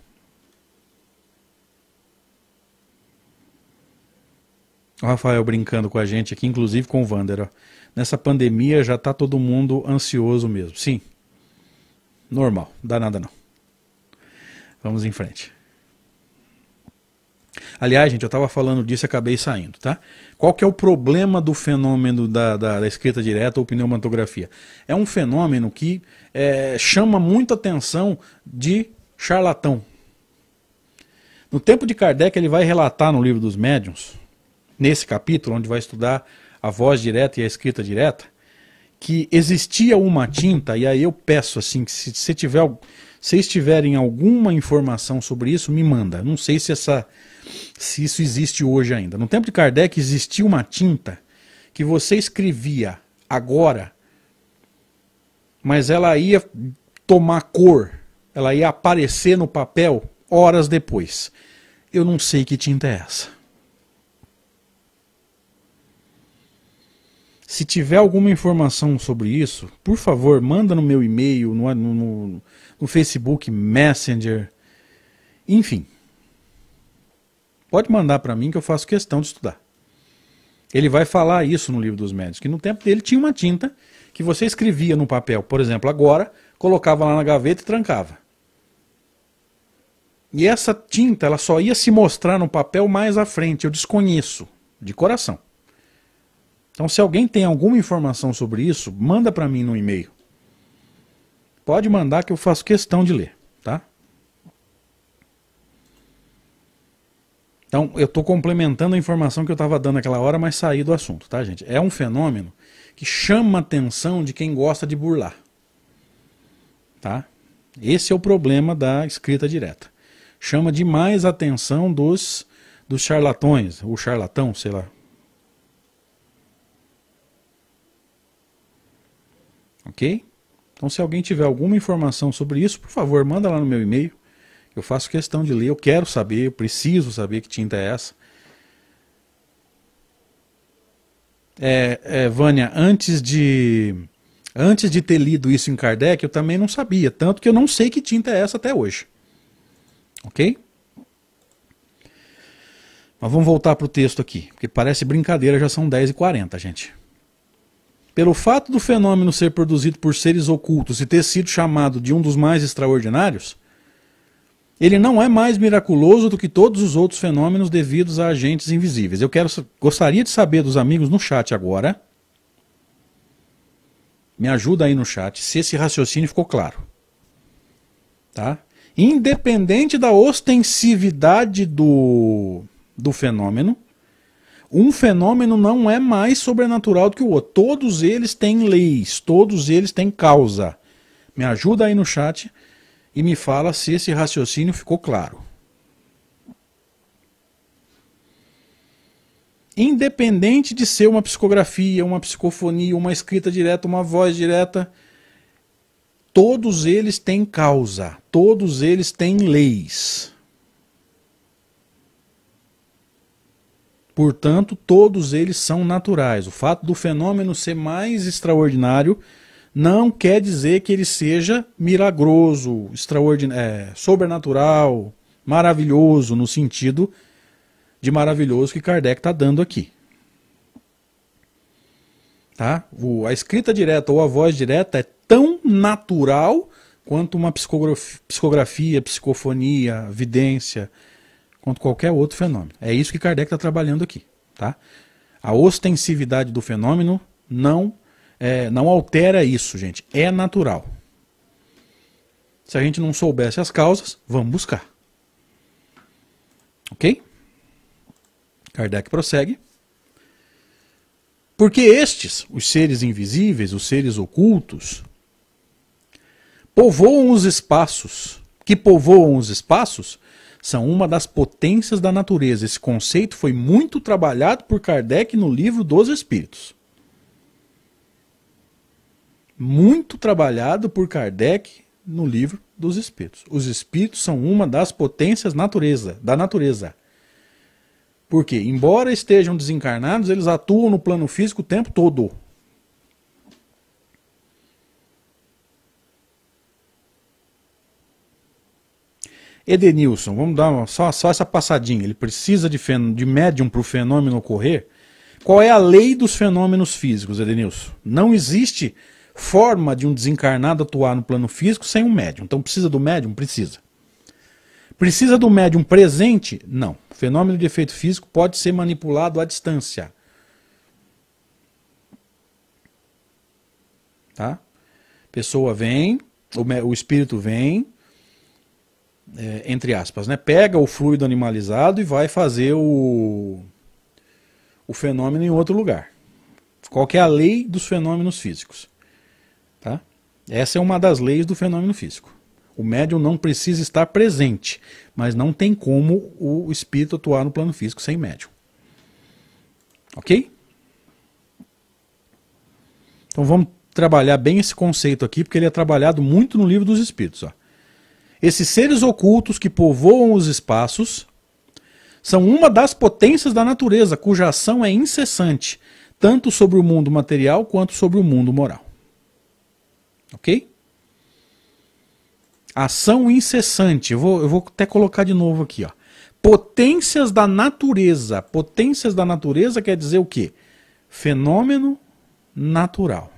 O Rafael brincando com a gente aqui, inclusive com o Wander. Ó. Nessa pandemia já está todo mundo ansioso mesmo. Sim, normal, não dá nada não. Vamos em frente. Aliás, gente, eu estava falando disso e acabei saindo, tá? Qual que é o problema do fenômeno da escrita direta ou pneumatografia? É um fenômeno que chama muita atenção de charlatão. No tempo de Kardec, ele vai relatar no Livro dos Médiuns, nesse capítulo, onde vai estudar a voz direta e a escrita direta, que existia uma tinta, e aí eu peço assim, que se vocês tiverem alguma informação sobre isso, me manda. Não sei se isso existe hoje ainda. No tempo de Kardec existia uma tinta que você escrevia agora, mas ela ia tomar cor, ela ia aparecer no papel horas depois. Eu não sei que tinta é essa. Se tiver alguma informação sobre isso, por favor, manda no meu e-mail, no Facebook, Messenger, enfim. Pode mandar para mim que eu faço questão de estudar. Ele vai falar isso no Livro dos Médiuns, que no tempo dele tinha uma tinta que você escrevia no papel, por exemplo, agora, colocava lá na gaveta e trancava. E essa tinta, ela só ia se mostrar no papel mais à frente, eu desconheço, de coração. Então, se alguém tem alguma informação sobre isso, manda para mim no e-mail. Pode mandar que eu faço questão de ler, tá? Então, eu estou complementando a informação que eu estava dando naquela hora, mas saí do assunto, tá, gente? É um fenômeno que chama a atenção de quem gosta de burlar, tá? Esse é o problema da escrita direta. Chama demais a atenção dos charlatões, ou charlatão, sei lá. Ok? Então, se alguém tiver alguma informação sobre isso, por favor, manda lá no meu e-mail. Eu faço questão de ler, eu quero saber, eu preciso saber que tinta é essa. Vânia, antes de ter lido isso em Kardec, eu também não sabia, tanto que eu não sei que tinta é essa até hoje. Ok? Mas vamos voltar para o texto aqui, porque parece brincadeira, já são 10h40, gente. Pelo fato do fenômeno ser produzido por seres ocultos e ter sido chamado de um dos mais extraordinários, ele não é mais miraculoso do que todos os outros fenômenos devidos a agentes invisíveis. Gostaria de saber dos amigos no chat agora, me ajuda aí no chat, se esse raciocínio ficou claro. Tá? Independente da ostensividade do fenômeno, um fenômeno não é mais sobrenatural do que o outro. Todos eles têm leis, todos eles têm causa. Me ajuda aí no chat e me fala se esse raciocínio ficou claro. Independente de ser uma psicografia, uma psicofonia, uma escrita direta, uma voz direta, todos eles têm causa, todos eles têm leis. Portanto, todos eles são naturais. O fato do fenômeno ser mais extraordinário não quer dizer que ele seja milagroso, sobrenatural, maravilhoso, no sentido de maravilhoso que Kardec está dando aqui. Tá? A escrita direta ou a voz direta é tão natural quanto uma psicografia, psicofonia, vidência, quanto qualquer outro fenômeno. É isso que Kardec está trabalhando aqui. Tá? A ostensividade do fenômeno não altera isso, gente. É natural. Se a gente não soubesse as causas, vamos buscar. Ok? Kardec prossegue. Porque estes, os seres invisíveis, os seres ocultos, povoam os espaços. Que povoam os espaços são uma das potências da natureza. Esse conceito foi muito trabalhado por Kardec no livro dos Espíritos. Muito trabalhado por Kardec no livro dos Espíritos. Os Espíritos são uma das potências da natureza. Porque, embora estejam desencarnados, eles atuam no plano físico o tempo todo. Edenilson, vamos dar só essa passadinha. Ele precisa de médium para o fenômeno ocorrer? Qual é a lei dos fenômenos físicos, Edenilson? Não existe forma de um desencarnado atuar no plano físico sem um médium. Então precisa do médium? Precisa. Precisa do médium presente? Não. O fenômeno de efeito físico pode ser manipulado à distância. Tá? Pessoa vem, o espírito vem, entre aspas, né? Pega o fluido animalizado e vai fazer o fenômeno em outro lugar. Qual que é a lei dos fenômenos físicos? Tá? Essa é uma das leis do fenômeno físico. O médium não precisa estar presente, mas não tem como o espírito atuar no plano físico sem médium. Ok? Então vamos trabalhar bem esse conceito aqui, porque ele é trabalhado muito no livro dos Espíritos. Ó. Esses seres ocultos que povoam os espaços são uma das potências da natureza, cuja ação é incessante, tanto sobre o mundo material quanto sobre o mundo moral. Ok? Ação incessante. Eu vou até colocar de novo aqui. Ó. Potências da natureza. Potências da natureza quer dizer o quê? Fenômeno natural.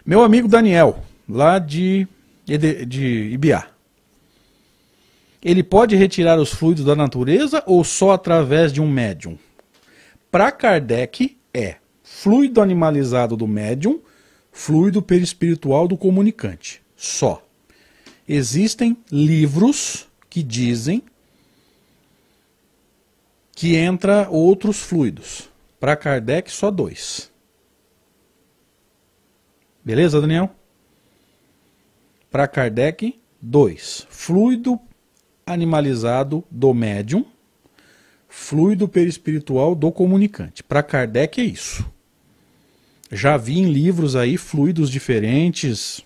Meu amigo Daniel, lá de Ibiá. Ele pode retirar os fluidos da natureza ou só através de um médium? Para Kardec é fluido animalizado do médium, fluido perispiritual do comunicante. Só. Existem livros que dizem que entra outros fluidos. Para Kardec, só 2. Beleza, Daniel? Para Kardec, 2. Fluido animalizado do médium, fluido perispiritual do comunicante. Para Kardec é isso. Já vi em livros aí fluidos diferentes.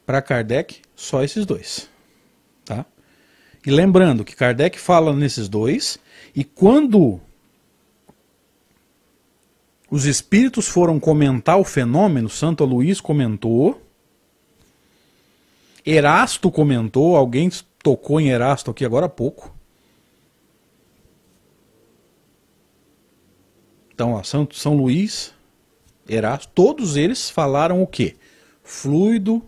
Para Kardec, só esses 2. Tá? E lembrando que Kardec fala nesses 2, e quando os espíritos foram comentar o fenômeno, Santo Aloysio comentou, Erasto comentou, alguém tocou em Erasto aqui agora há pouco. Então, ó, São Luís, Erasto, todos eles falaram o quê? Fluido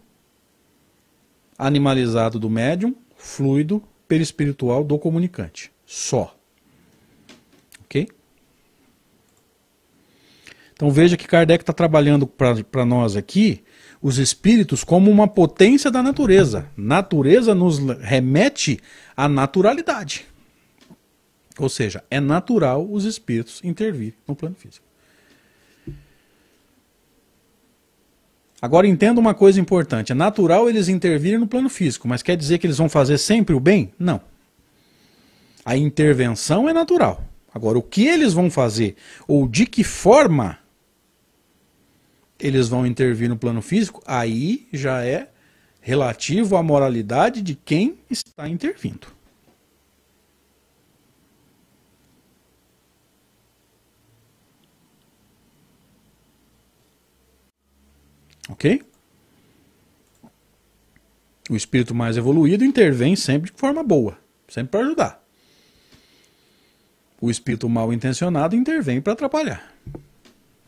animalizado do médium, fluido perispiritual do comunicante. Só. Ok? Então veja que Kardec está trabalhando para nós aqui os espíritos como uma potência da natureza. Natureza nos remete à naturalidade. Ou seja, é natural os espíritos intervir no plano físico. Agora entenda uma coisa importante. É natural eles intervirem no plano físico, mas quer dizer que eles vão fazer sempre o bem? Não. A intervenção é natural. Agora, o que eles vão fazer, ou de que forma eles vão intervir no plano físico, aí já é relativo à moralidade de quem está intervindo. Ok? O espírito mais evoluído intervém sempre de forma boa, sempre para ajudar. O espírito mal intencionado intervém para atrapalhar.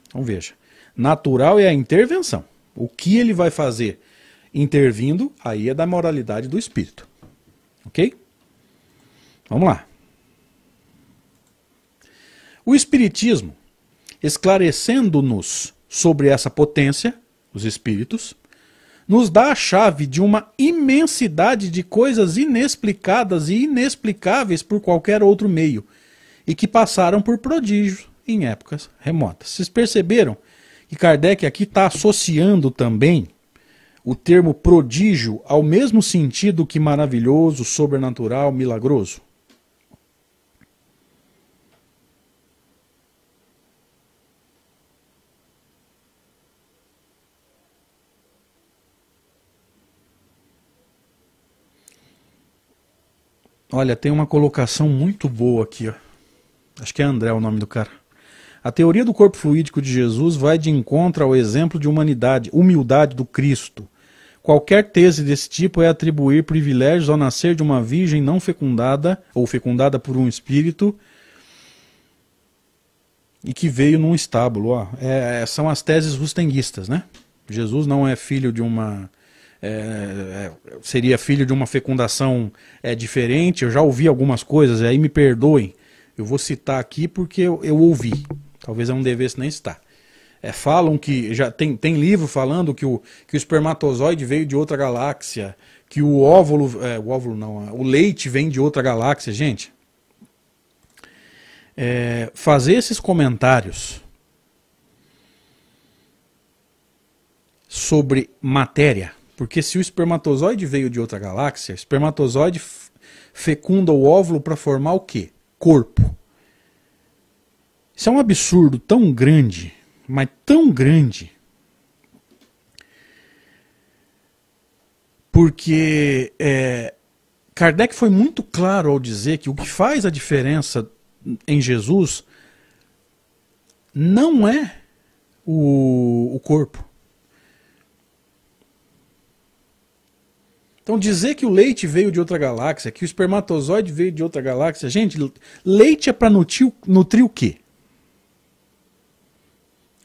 Então veja, natural é a intervenção. O que ele vai fazer intervindo, aí é da moralidade do espírito. Ok? Vamos lá. O Espiritismo, esclarecendo-nos sobre essa potência, os espíritos, nos dá a chave de uma imensidade de coisas inexplicadas e inexplicáveis por qualquer outro meio, e que passaram por prodígios em épocas remotas. Vocês perceberam que Kardec aqui está associando também o termo prodígio ao mesmo sentido que maravilhoso, sobrenatural, milagroso? Olha, tem uma colocação muito boa aqui, ó. Acho que é André o nome do cara. A teoria do corpo fluídico de Jesus vai de encontro ao exemplo de humildade do Cristo. Qualquer tese desse tipo é atribuir privilégios ao nascer de uma virgem não fecundada, ou fecundada por um espírito, e que veio num estábulo. Ó. São as teses rustenguistas, né? Jesus não é filho de uma... seria filho de uma fecundação diferente. Eu já ouvi algumas coisas, aí me perdoem. Eu vou citar aqui porque eu ouvi. Talvez eu não devesse nem citar. Falam que já tem livro falando que o espermatozoide veio de outra galáxia, que o o leite vem de outra galáxia. Gente, fazer esses comentários sobre matéria, porque se o espermatozoide veio de outra galáxia, o espermatozoide fecunda o óvulo para formar o quê? Corpo. Isso é um absurdo tão grande, mas tão grande, porque Kardec foi muito claro ao dizer que o que faz a diferença em Jesus não é o corpo. Então dizer que o leite veio de outra galáxia, que o espermatozoide veio de outra galáxia, gente, leite é para nutrir o quê?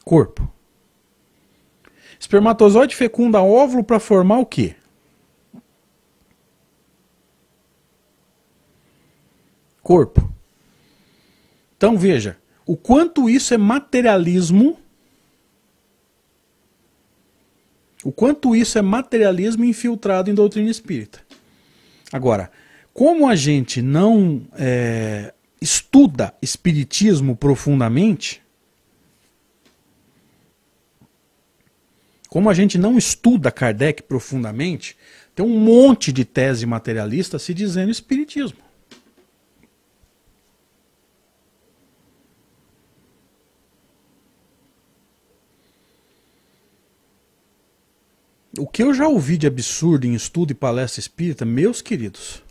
Corpo. Espermatozoide fecunda óvulo para formar o quê? Corpo. Então veja, o quanto isso é materialismo, o quanto isso é materialismo infiltrado em doutrina espírita. Agora, como a gente não estuda espiritismo profundamente, como a gente não estuda Kardec profundamente, tem um monte de tese materialista se dizendo espiritismo. O que eu já ouvi de absurdo em estudo e palestra espírita, meus queridos,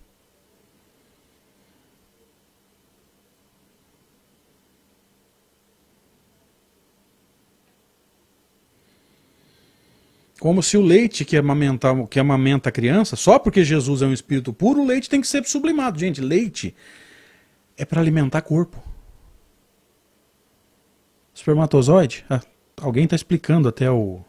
como se o leite que amamenta a criança, só porque Jesus é um espírito puro, o leite tem que ser sublimado. Gente, leite é para alimentar corpo. Espermatozoide? Alguém está explicando até o...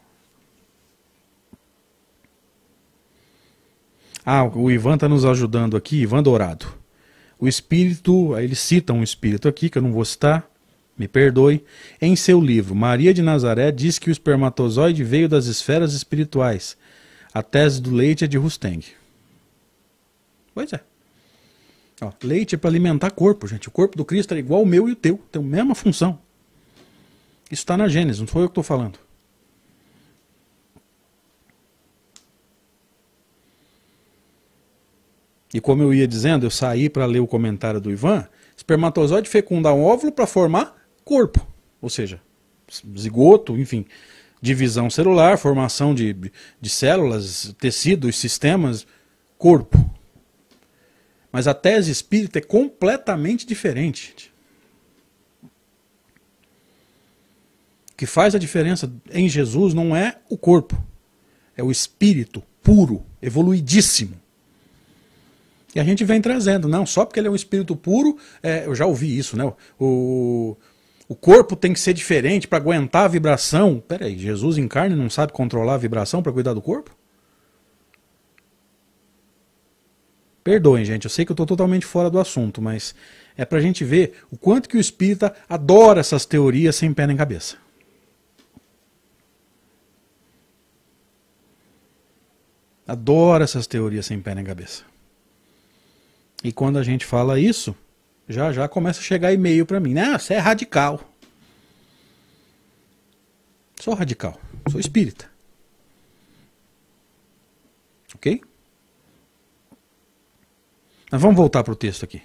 o Ivan está nos ajudando aqui, Ivan Dourado. O espírito, aí ele cita um espírito aqui, que eu não vou citar, me perdoe. Em seu livro, Maria de Nazaré diz que o espermatozoide veio das esferas espirituais. A tese do leite é de Rusteng. Pois é. Leite é para alimentar corpo, gente. O corpo do Cristo é igual ao meu e o teu. Tem a mesma função. Isso está na Gênesis, não sou eu que estou falando. E como eu ia dizendo, eu saí para ler o comentário do Ivan, espermatozoide fecunda um óvulo para formar corpo. Ou seja, zigoto, enfim, divisão celular, formação de células, tecidos, sistemas, corpo. Mas a tese espírita é completamente diferente. O que faz a diferença em Jesus não é o corpo, é o espírito puro, evoluidíssimo. E a gente vem trazendo, não, só porque ele é um espírito puro, eu já ouvi isso, né? O corpo tem que ser diferente para aguentar a vibração. Peraí, Jesus em carne não sabe controlar a vibração para cuidar do corpo? Perdoem, gente, eu sei que eu estou totalmente fora do assunto, mas é para a gente ver o quanto que o espírita adora essas teorias sem pé nem cabeça. Adoro essas teorias sem pé nem cabeça. E quando a gente fala isso, já começa a chegar e-mail para mim. Né? Você é radical. Sou radical. Sou espírita. Ok? Mas vamos voltar para o texto aqui.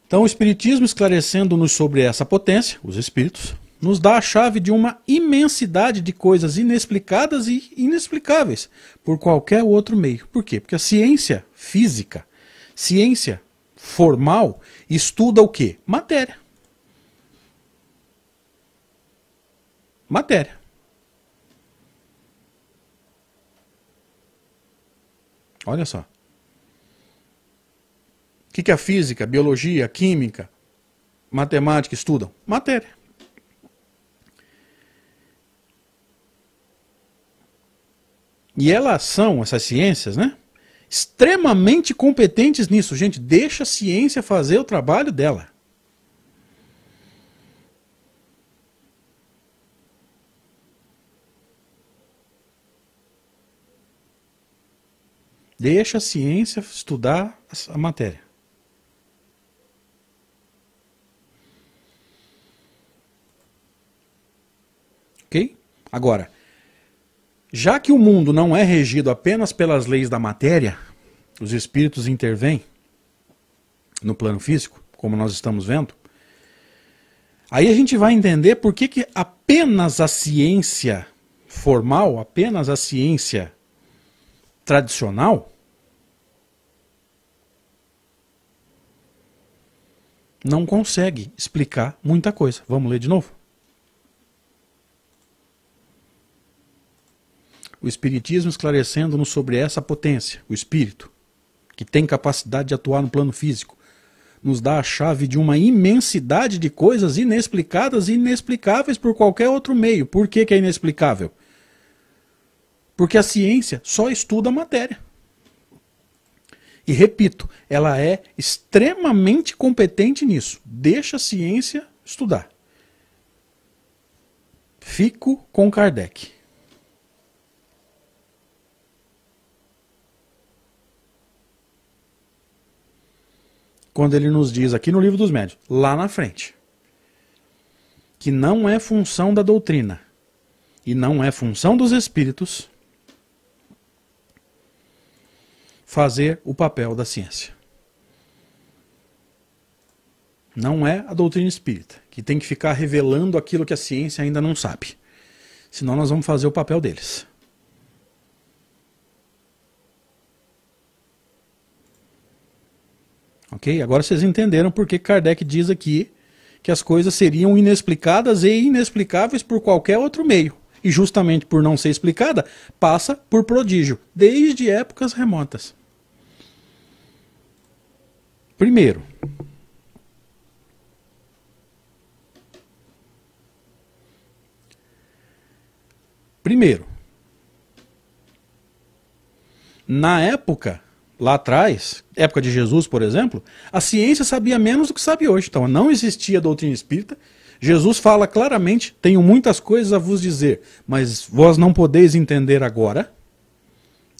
Então o Espiritismo, esclarecendo-nos sobre essa potência, os espíritos, nos dá a chave de uma imensidade de coisas inexplicadas e inexplicáveis por qualquer outro meio. Por quê? Porque a ciência física, ciência formal, estuda o quê? Matéria. Matéria. Olha só. O que a física, a biologia, a química, matemática estudam? Matéria. E elas são, essas ciências, né, extremamente competentes nisso. Gente, deixa a ciência fazer o trabalho dela. Deixa a ciência estudar a matéria. Ok? Agora, já que o mundo não é regido apenas pelas leis da matéria, os espíritos intervêm no plano físico, como nós estamos vendo, aí a gente vai entender por que apenas a ciência formal, apenas a ciência tradicional, não consegue explicar muita coisa. Vamos ler de novo? O Espiritismo esclarecendo-nos sobre essa potência, o Espírito, que tem capacidade de atuar no plano físico, nos dá a chave de uma imensidade de coisas inexplicadas e inexplicáveis por qualquer outro meio. Por que é inexplicável? Porque a ciência só estuda a matéria. E repito, ela é extremamente competente nisso. Deixa a ciência estudar. Fico com Kardec. Quando ele nos diz aqui no Livro dos Médiuns, lá na frente, que não é função da doutrina e não é função dos espíritos fazer o papel da ciência. Não é a doutrina espírita que tem que ficar revelando aquilo que a ciência ainda não sabe. Senão nós vamos fazer o papel deles. Ok? Agora vocês entenderam por que Kardec diz aqui que as coisas seriam inexplicadas e inexplicáveis por qualquer outro meio. E justamente por não ser explicada, passa por prodígio, desde épocas remotas. Primeiro, na época, lá atrás, época de Jesus, por exemplo, a ciência sabia menos do que sabe hoje. Então não existia doutrina espírita. Jesus fala claramente, tenho muitas coisas a vos dizer, mas vós não podeis entender agora.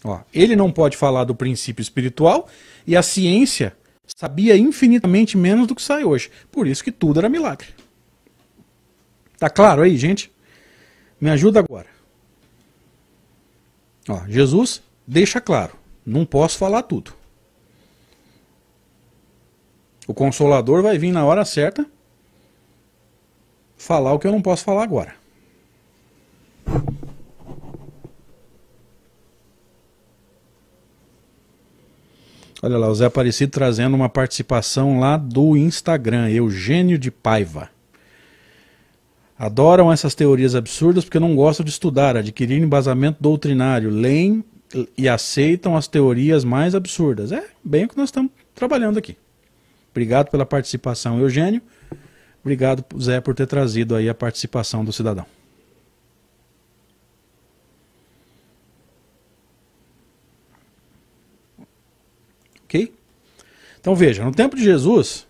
Ó, ele não pode falar do princípio espiritual e a ciência sabia infinitamente menos do que sai hoje. Por isso que tudo era milagre. Tá claro aí, gente? Me ajuda agora. Ó, Jesus deixa claro, não posso falar tudo. O Consolador vai vir na hora certa falar o que eu não posso falar agora. Olha lá, o Zé Aparecido trazendo uma participação lá do Instagram, Eugênio de Paiva. Adoram essas teorias absurdas porque não gostam de estudar, adquirir embasamento doutrinário, leem e aceitam as teorias mais absurdas. É bem o que nós estamos trabalhando aqui. Obrigado pela participação, Eugênio. Obrigado, Zé, por ter trazido aí a participação do cidadão. Ok? Então veja, no tempo de Jesus,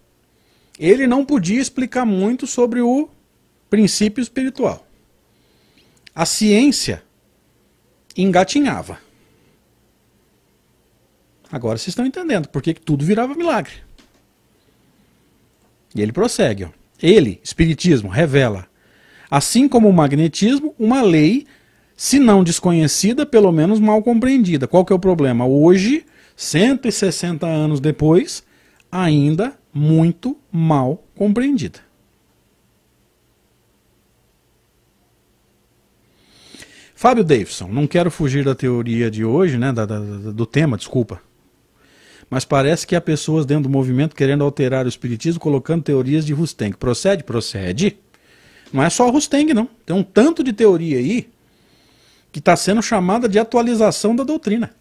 ele não podia explicar muito sobre o princípio espiritual. A ciência engatinhava. Agora vocês estão entendendo por que tudo virava milagre. E ele prossegue. Ó. Ele, Espiritismo, revela, assim como o magnetismo, uma lei, se não desconhecida, pelo menos mal compreendida. Qual que é o problema? Hoje, 160 anos depois, ainda muito mal compreendida. Fábio Davidson, não quero fugir da teoria de hoje, né, do tema, desculpa. Mas parece que há pessoas dentro do movimento querendo alterar o espiritismo, colocando teorias de Rusteng. Procede? Procede. Não é só o Rusteng, não. Tem um tanto de teoria aí que está sendo chamada de atualização da doutrina.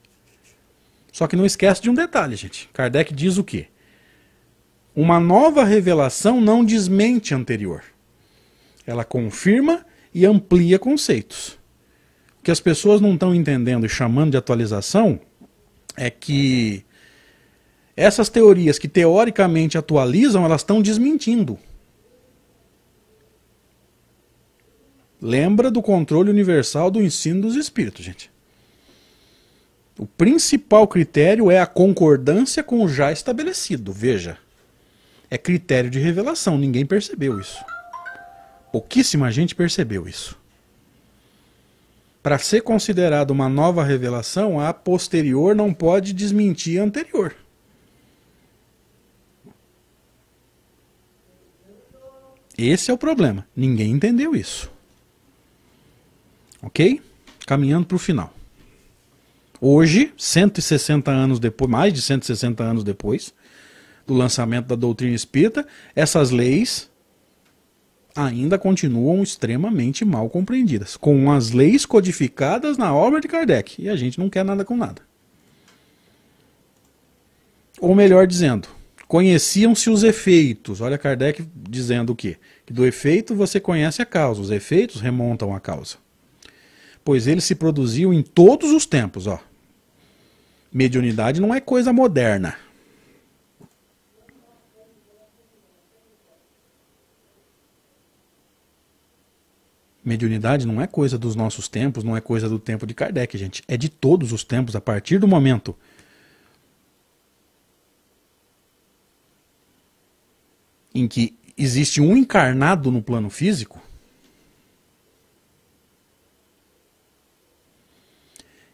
Só que não esquece de um detalhe, gente. Kardec diz o quê? Uma nova revelação não desmente a anterior. Ela confirma e amplia conceitos. O que as pessoas não estão entendendo e chamando de atualização é que essas teorias que teoricamente atualizam, elas estão desmentindo. Lembra do controle universal do ensino dos espíritos, gente. O principal critério é a concordância com o já estabelecido. Veja, é critério de revelação, ninguém percebeu isso. Pouquíssima gente percebeu isso. Para ser considerado uma nova revelação, a posterior não pode desmentir a anterior. Esse é o problema. Ninguém entendeu isso. Ok? Caminhando para o final. Hoje, 160 anos depois, mais de 160 anos depois do lançamento da doutrina espírita, essas leis ainda continuam extremamente mal compreendidas, com as leis codificadas na obra de Kardec. E a gente não quer nada com nada. Ou melhor dizendo, conheciam-se os efeitos. Olha Kardec dizendo o quê? Que do efeito você conhece a causa, os efeitos remontam à causa. Pois eles se produziam em todos os tempos. Ó. Mediunidade não é coisa moderna. Mediunidade não é coisa dos nossos tempos, não é coisa do tempo de Kardec, gente. É de todos os tempos, a partir do momento em que existe um encarnado no plano físico,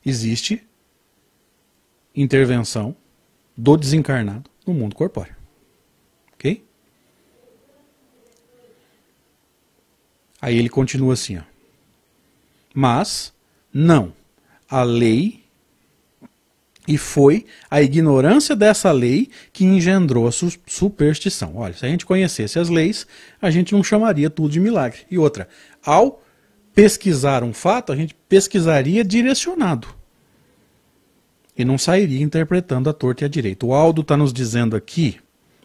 existe intervenção do desencarnado no mundo corpóreo. Ok? Aí ele continua assim, ó. Mas, não, a lei, e foi a ignorância dessa lei que engendrou a superstição. Olha, se a gente conhecesse as leis, a gente não chamaria tudo de milagre. E outra, ao pesquisar um fato, a gente pesquisaria direcionado. E não sairia interpretando a torta e a direita. O Aldo está nos dizendo aqui,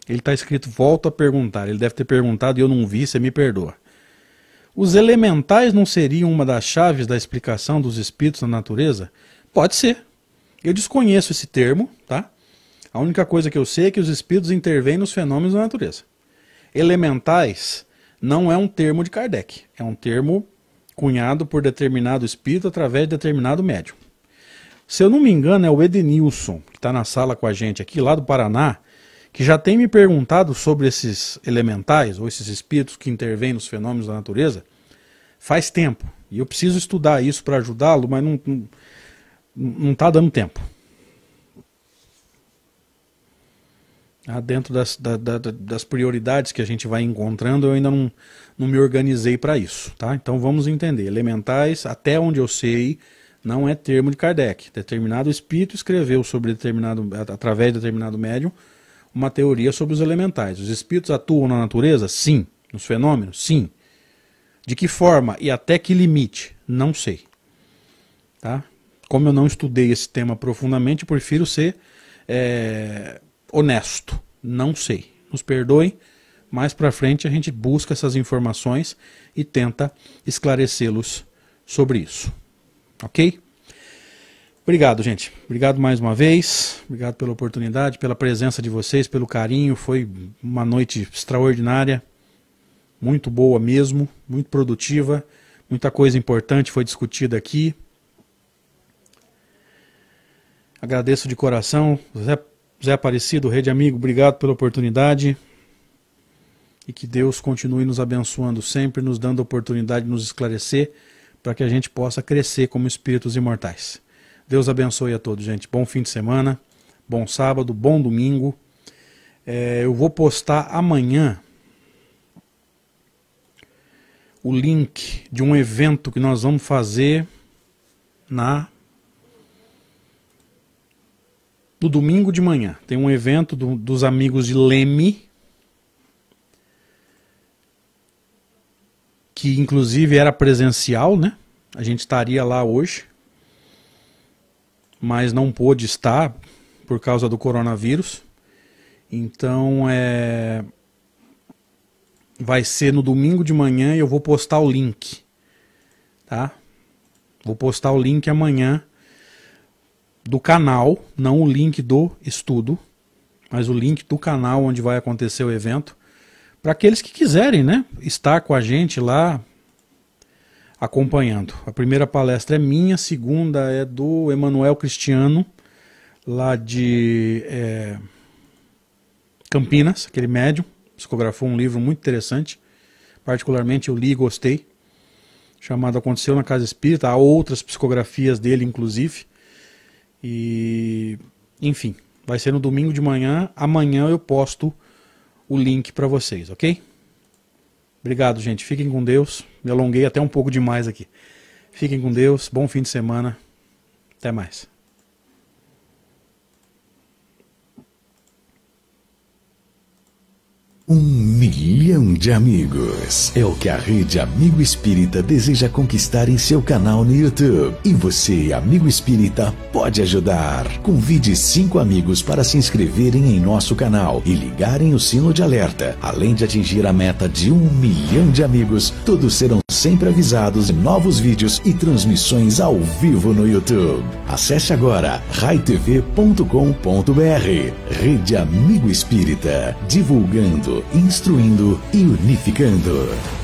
ele está escrito, volto a perguntar. Ele deve ter perguntado e eu não vi, você me perdoa. Os elementais não seriam uma das chaves da explicação dos espíritos na natureza? Pode ser. Eu desconheço esse termo, tá? A única coisa que eu sei é que os espíritos intervêm nos fenômenos da natureza. Elementais não é um termo de Kardec. É um termo cunhado por determinado espírito através de determinado médium. Se eu não me engano, é o Edenilson, que está na sala com a gente aqui, lá do Paraná, que já tem me perguntado sobre esses elementais, ou esses espíritos que intervêm nos fenômenos da natureza, faz tempo. E eu preciso estudar isso para ajudá-lo, mas não está dando tempo. Dentro das prioridades que a gente vai encontrando, eu ainda não me organizei para isso. Tá? Então vamos entender. Elementais, até onde eu sei, não é termo de Kardec. Determinado espírito escreveu sobre através de determinado médium, uma teoria sobre os elementais. Os espíritos atuam na natureza? Sim. Nos fenômenos? Sim. De que forma e até que limite? Não sei. Tá? Como eu não estudei esse tema profundamente, prefiro ser honesto. Não sei. Nos perdoem. Mais para frente a gente busca essas informações e tenta esclarecê-los sobre isso. Ok? Obrigado, gente. Obrigado mais uma vez. Obrigado pela oportunidade, pela presença de vocês, pelo carinho. Foi uma noite extraordinária. Muito boa mesmo. Muito produtiva. Muita coisa importante foi discutida aqui. Agradeço de coração. Zé Aparecido, Rede Amigo, obrigado pela oportunidade. E que Deus continue nos abençoando sempre, nos dando a oportunidade de nos esclarecer, para que a gente possa crescer como espíritos imortais. Deus abençoe a todos, gente. Bom fim de semana, bom sábado, bom domingo. Eu vou postar amanhã o link de um evento que nós vamos fazer no domingo de manhã. Tem um evento dos amigos de Leme, que inclusive era presencial, né? A gente estaria lá hoje, mas não pôde estar por causa do coronavírus. Então vai ser no domingo de manhã e eu vou postar o link, tá? Vou postar o link amanhã do canal, não o link do estudo, mas o link do canal onde vai acontecer o evento, para aqueles que quiserem, né, estar com a gente lá acompanhando. A primeira palestra é minha, a segunda é do Emanuel Cristiano, lá de Campinas, aquele médium, psicografou um livro muito interessante, particularmente eu li e gostei, chamado Aconteceu na Casa Espírita. Há outras psicografias dele, inclusive. E, enfim, vai ser no domingo de manhã. Amanhã eu posto o link para vocês, ok? Obrigado, gente. Fiquem com Deus. Me alonguei até um pouco demais aqui. Fiquem com Deus. Bom fim de semana. Até mais. 1 milhão de amigos é o que a Rede Amigo Espírita deseja conquistar em seu canal no YouTube. E você, amigo espírita, pode ajudar. Convide 5 amigos para se inscreverem em nosso canal e ligarem o sino de alerta. Além de atingir a meta de 1 milhão de amigos, todos serão sempre avisados de novos vídeos e transmissões ao vivo no YouTube. Acesse agora raitv.com.br. Rede Amigo Espírita, divulgando, instruindo e unificando.